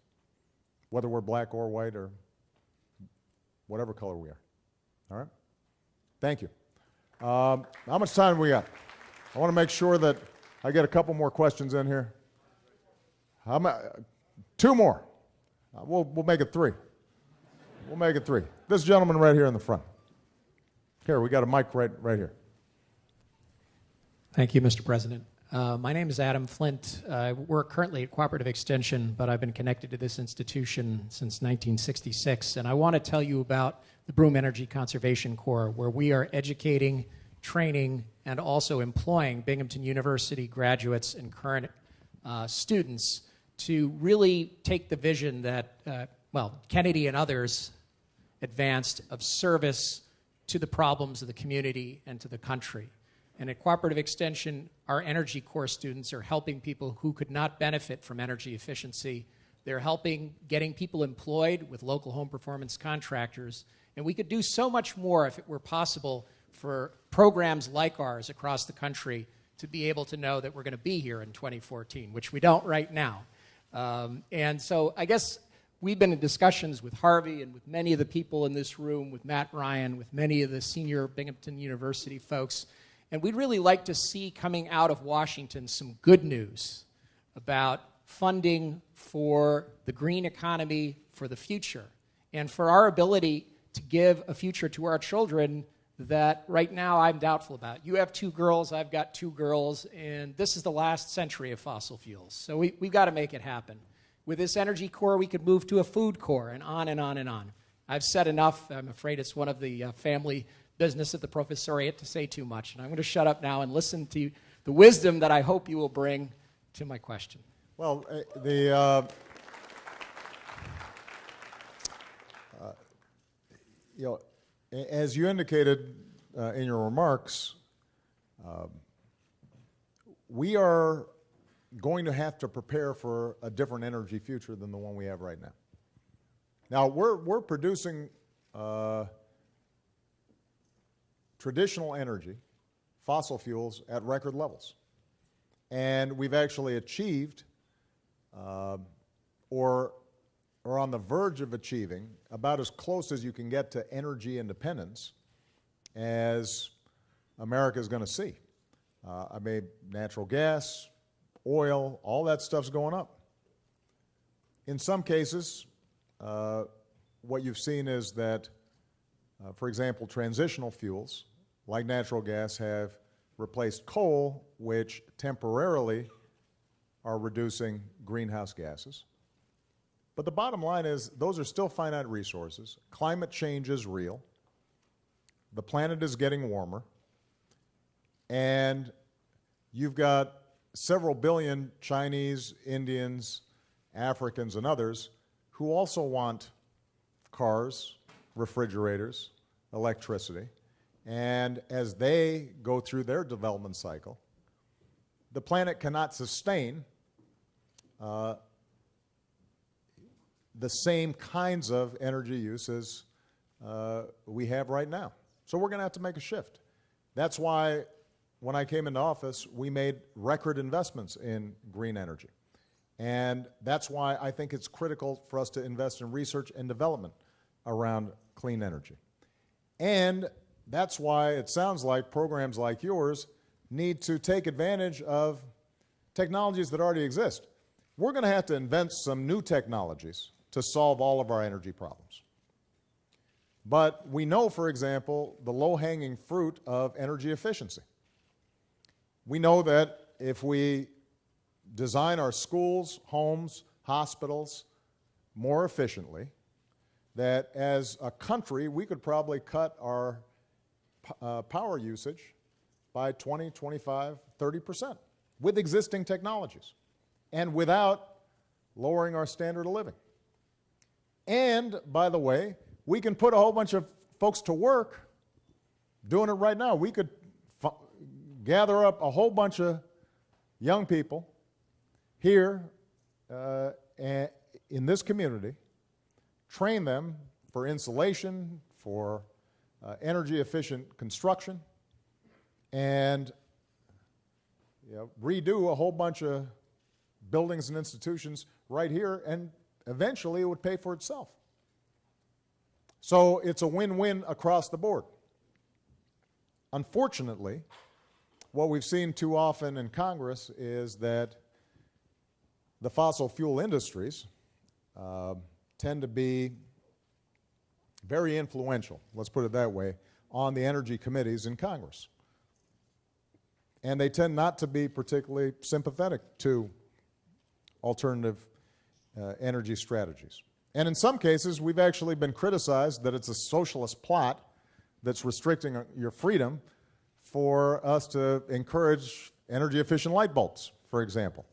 whether we're black or white or whatever color we are. All right? Thank you. How much time do we got? I want to make sure that I get a couple more questions in here. Two more. We'll make it three. We'll make it three. This gentleman right here in the front. Here, we got a mic right here. Thank you, Mr. President. My name is Adam Flint. I work currently at Cooperative Extension, but I've been connected to this institution since 1966. And I want to tell you about the Broome Energy Conservation Corps, where we are educating, training, and also employing Binghamton University graduates and current students to really take the vision that, Kennedy and others advanced of service to the problems of the community and to the country. And at Cooperative Extension, our Energy Corps students are helping people who could not benefit from energy efficiency. They're helping getting people employed with local home performance contractors. And we could do so much more if it were possible for programs like ours across the country to be able to know that we're going to be here in 2014, which we don't right now. And so I guess we've been in discussions with Harvey and with many of the people in this room, with Matt Ryan, with many of the senior Binghamton University folks. And we'd really like to see coming out of Washington some good news about funding for the green economy for the future and for our ability to give a future to our children that right now I'm doubtful about. You have 2 girls, I've got 2 girls, and this is the last century of fossil fuels. So we've got to make it happen. With this Energy Corps, we could move to a food corps and on and on and on. I've said enough. I'm afraid it's one of the family business at the professoriate to say too much. And I'm going to shut up now and listen to the wisdom that I hope you will bring to my question. Well, as you indicated in your remarks, we are going to have to prepare for a different energy future than the one we have right now. Now, we're producing traditional energy, fossil fuels, at record levels. And we've actually achieved, or on the verge of achieving, about as close as you can get to energy independence as America is going to see. Natural gas, oil, all that stuff's going up. In some cases, what you've seen is that, for example, transitional fuels, like natural gas, have replaced coal, which temporarily are reducing greenhouse gases. But the bottom line is those are still finite resources. Climate change is real. The planet is getting warmer. And you've got several billion Chinese, Indians, Africans, and others who also want cars, refrigerators, electricity. And as they go through their development cycle, the planet cannot sustain the same kinds of energy use as we have right now. So we're going to have to make a shift. That's why when I came into office, we made record investments in green energy. And that's why I think it's critical for us to invest in research and development around clean energy. And that's why it sounds like programs like yours need to take advantage of technologies that already exist. We're going to have to invent some new technologies to solve all of our energy problems. But we know, for example, the low-hanging fruit of energy efficiency. We know that if we design our schools, homes, hospitals more efficiently, that as a country we could probably cut our power usage by 20, 25, 30% with existing technologies and without lowering our standard of living. And, by the way, we can put a whole bunch of folks to work doing it right now. We could gather up a whole bunch of young people here in this community, train them for insulation, for energy-efficient construction, and redo a whole bunch of buildings and institutions right here, and eventually it would pay for itself. So it's a win-win across the board. Unfortunately, what we've seen too often in Congress is that the fossil fuel industries tend to be very influential, let's put it that way, on the energy committees in Congress. And they tend not to be particularly sympathetic to alternative energy strategies. And in some cases, we've actually been criticized that it's a socialist plot that's restricting your freedom for us to encourage energy-efficient light bulbs, for example.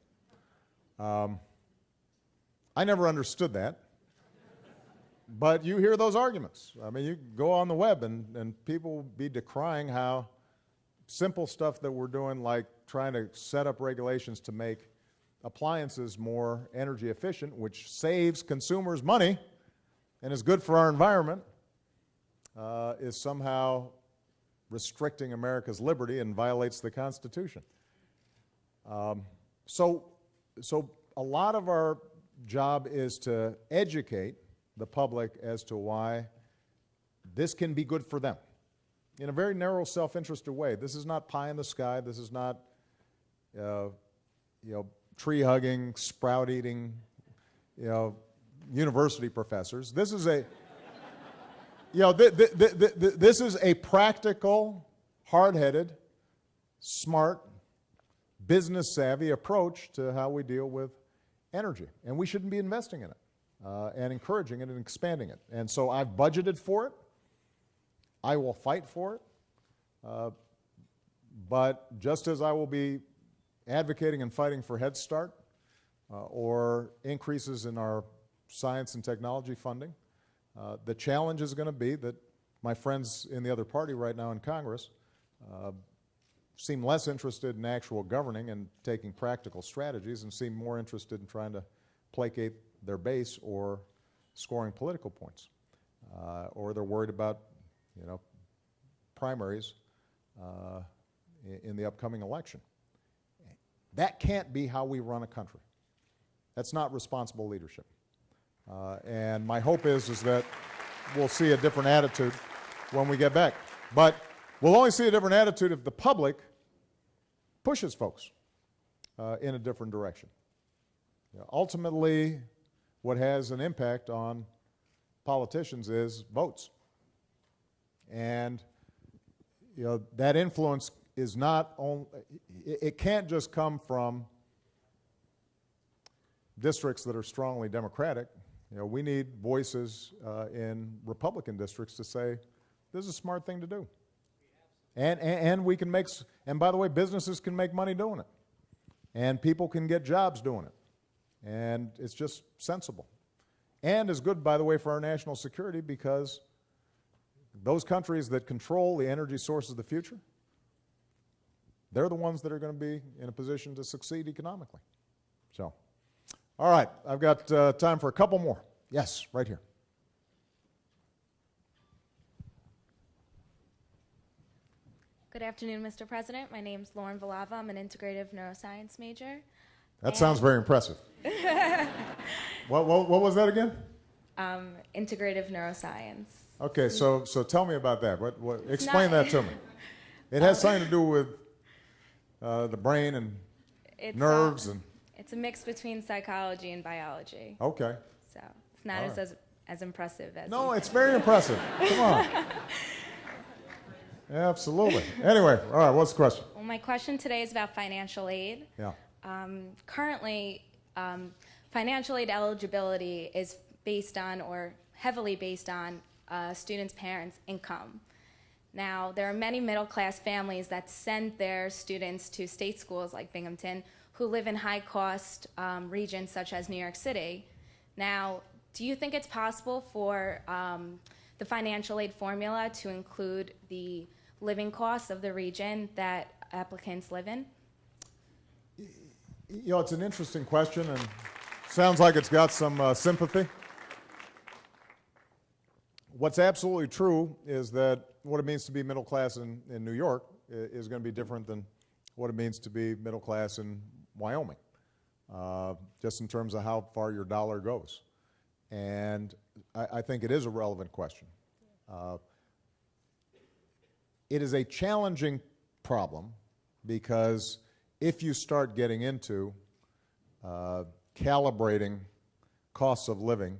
I never understood that, but you hear those arguments. I mean, you go on the web and people will be decrying how simple stuff that we're doing, like trying to set up regulations to make appliances more energy efficient, which saves consumers money and is good for our environment, is somehow restricting America's liberty and violates the Constitution. So a lot of our job is to educate the public as to why this can be good for them in a very narrow, self-interested way. This is not pie in the sky. This is not, tree-hugging, sprout-eating, university professors. This is a, this is a practical, hard-headed, smart, business-savvy approach to how we deal with energy. And we shouldn't be investing in it and encouraging it and expanding it. And so I've budgeted for it. I will fight for it. But just as I will be advocating and fighting for Head Start or increases in our science and technology funding, the challenge is going to be that my friends in the other party right now in Congress seem less interested in actual governing and taking practical strategies and seem more interested in trying to placate their base or scoring political points. Or they're worried about, primaries in the upcoming election. That can't be how we run a country. That's not responsible leadership. And my hope is that we'll see a different attitude when we get back. But we'll only see a different attitude if the public pushes folks in a different direction. Ultimately, what has an impact on politicians is votes. And that influence is not only, it can't just come from districts that are strongly Democratic. We need voices in Republican districts to say, this is a smart thing to do. And we can make, and by the way, businesses can make money doing it. And people can get jobs doing it. And it's just sensible. And is good, by the way, for our national security, because those countries that control the energy sources of the future, they're the ones that are going to be in a position to succeed economically. So, all right, I've got time for a couple more. Yes, right here. Good afternoon, Mr. President. My name's Lauren Valava. I'm an integrative neuroscience major. That sounds very impressive. What was that again? Integrative neuroscience. Okay, so tell me about that. Explain that to me. It has something to do with the brain and nerves and. It's a mix between psychology and biology. Okay. So it's not as impressive as No, you it's think. very impressive. Come on. Absolutely. Anyway, all right, what's the question? Well, my question today is about financial aid. Yeah. Currently, financial aid eligibility is based on, or heavily based on, students' parents' income. Now, there are many middle-class families that send their students to state schools like Binghamton who live in high-cost regions such as New York City. Now, do you think it's possible for the financial aid formula to include the living costs of the region that applicants live in? You know, it's an interesting question and sounds like it's got some sympathy. What's absolutely true is that what it means to be middle class in New York is going to be different than what it means to be middle class in Wyoming, just in terms of how far your dollar goes. And I think it is a relevant question. It is a challenging problem because if you start getting into calibrating costs of living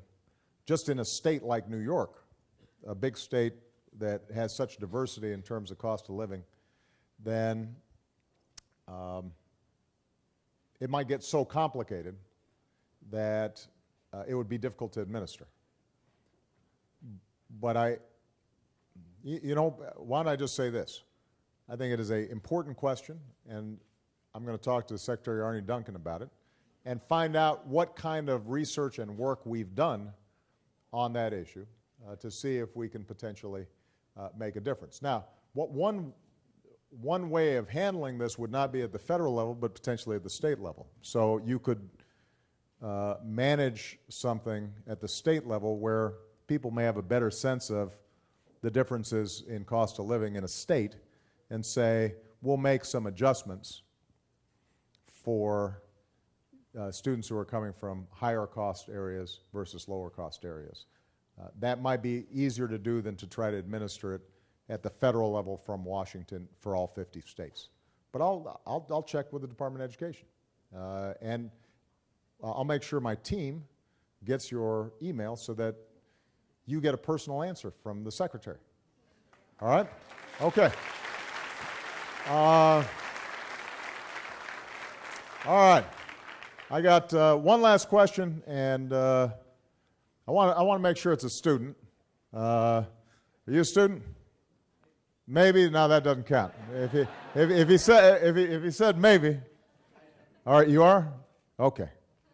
just in a state like New York, a big state that has such diversity in terms of cost of living, then it might get so complicated that it would be difficult to administer. But you know, why don't I just say this? I think it is an important question, and I'm going to talk to Secretary Arne Duncan about it and find out what kind of research and work we've done on that issue to see if we can potentially make a difference. Now, what one way of handling this would not be at the federal level, but potentially at the state level. So you could manage something at the state level where people may have a better sense of the differences in cost of living in a state and say, we'll make some adjustments for students who are coming from higher cost areas versus lower cost areas. That might be easier to do than to try to administer it at the federal level from Washington for all 50 states. But I'll check with the Department of Education. And I'll make sure my team gets your email so that you get a personal answer from the Secretary. All right? Okay. All right. I got one last question, and I want to make sure it's a student. Are you a student? Maybe. No, that doesn't count. If he said maybe. All right, you are? Okay.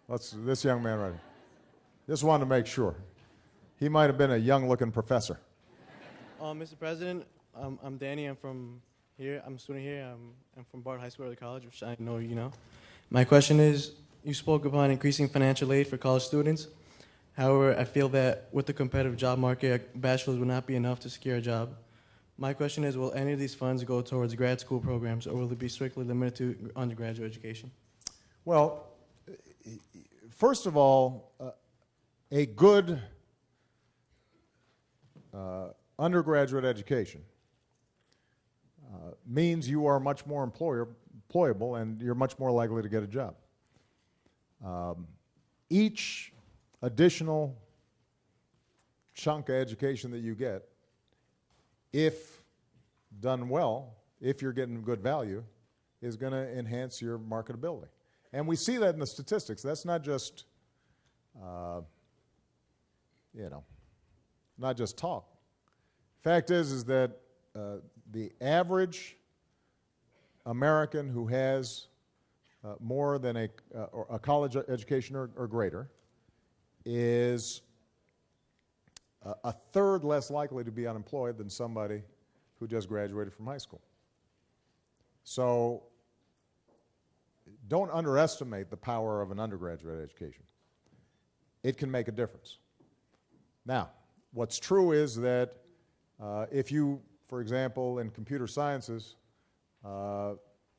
This young man right here. Just wanted to make sure. He might have been a young-looking professor. Mr. President, I'm Danny. I'm from here. I'm a student here. I'm from Bard High School Early College, which I know you know. My question is, you spoke upon increasing financial aid for college students. However, I feel that with the competitive job market, a bachelor's will not be enough to secure a job. My question is, will any of these funds go towards grad school programs, or will it be strictly limited to undergraduate education? Well, first of all, a good undergraduate education means you are much more employable and you're much more likely to get a job. Each additional chunk of education that you get, if done well, if you're getting good value, is going to enhance your marketability. And we see that in the statistics. That's not just, not just talk. Fact is that the average American who has more than a college education or greater is a third less likely to be unemployed than somebody who just graduated from high school. So don't underestimate the power of an undergraduate education. It can make a difference. Now, what's true is that if you, for example, in computer sciences,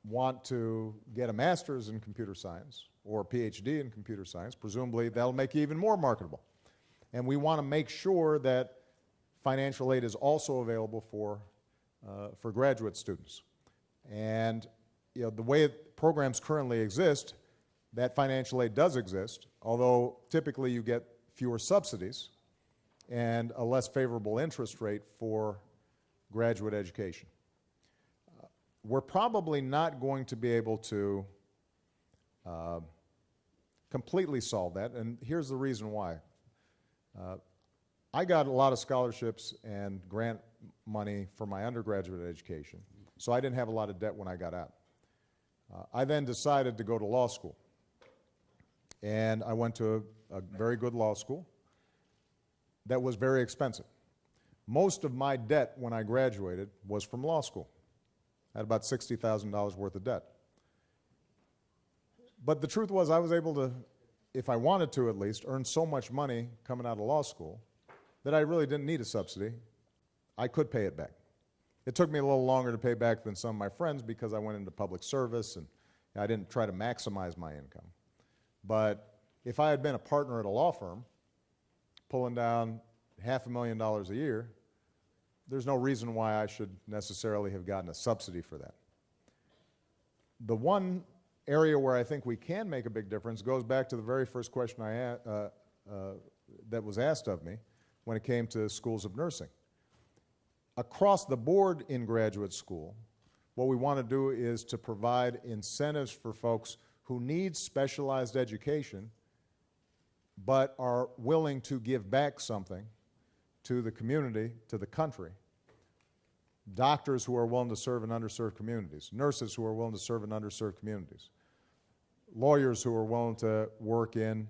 want to get a master's in computer science or a PhD in computer science, presumably that'll make you even more marketable. And we want to make sure that financial aid is also available for graduate students. And the way programs currently exist, that financial aid does exist, although typically you get fewer subsidies and a less favorable interest rate for graduate education. We're probably not going to be able to completely solve that, and here's the reason why. I got a lot of scholarships and grant money for my undergraduate education, so I didn't have a lot of debt when I got out. I then decided to go to law school, and I went to a very good law school that was very expensive. Most of my debt when I graduated was from law school. I had about $60,000 worth of debt. But the truth was I was able to, if I wanted to at least, earn so much money coming out of law school that I really didn't need a subsidy. I could pay it back. It took me a little longer to pay back than some of my friends because I went into public service and I didn't try to maximize my income. But if I had been a partner at a law firm, pulling down $500,000 a year, there's no reason why I should necessarily have gotten a subsidy for that. The one area where I think we can make a big difference goes back to the very first question that was asked of me when it came to schools of nursing. Across the board in graduate school, what we want to do is to provide incentives for folks who need specialized education but are willing to give back something to the community, to the country. Doctors who are willing to serve in underserved communities, nurses who are willing to serve in underserved communities, lawyers who are willing to work in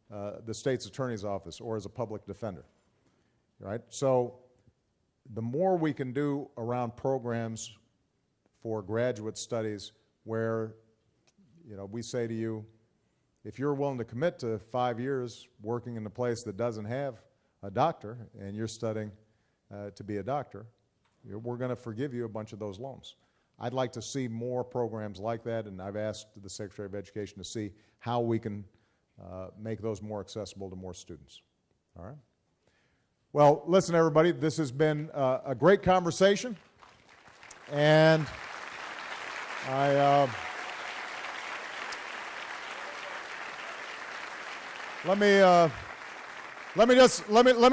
the state's attorney's office or as a public defender, right? So the more we can do around programs for graduate studies where, you know, we say to you, if you're willing to commit to 5 years working in a place that doesn't have a doctor and you're studying to be a doctor, we're going to forgive you a bunch of those loans. I'd like to see more programs like that, and I've asked the Secretary of Education to see how we can make those more accessible to more students. All right? Well, listen, everybody, this has been a great conversation, and let me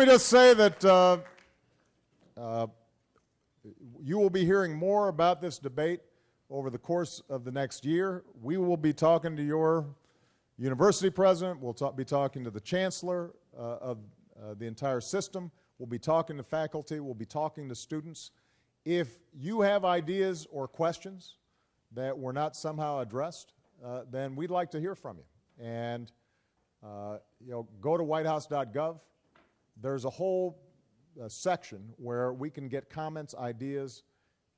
just say that you will be hearing more about this debate over the course of the next year. We will be talking to your university president. We'll be talking to the chancellor of the entire system. We'll be talking to faculty. We'll be talking to students. If you have ideas or questions that were not somehow addressed, then we'd like to hear from you. And go to whitehouse.gov. There's a whole section where we can get comments, ideas,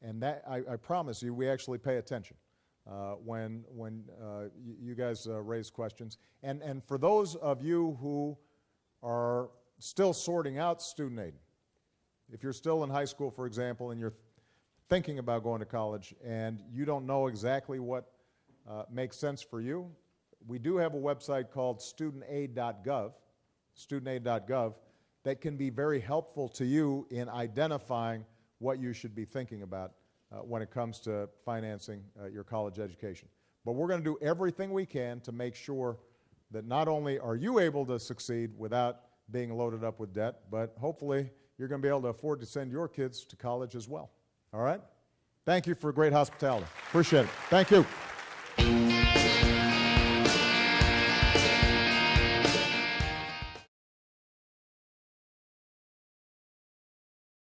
and that I promise you we actually pay attention when you guys raise questions. And for those of you who are still sorting out student aid, if you're still in high school, for example, and you're thinking about going to college and you don't know exactly what makes sense for you, we do have a website called studentaid.gov, that can be very helpful to you in identifying what you should be thinking about when it comes to financing your college education. But we're going to do everything we can to make sure that not only are you able to succeed without being loaded up with debt, but hopefully you're going to be able to afford to send your kids to college as well. All right? Thank you for great hospitality. Appreciate it. Thank you.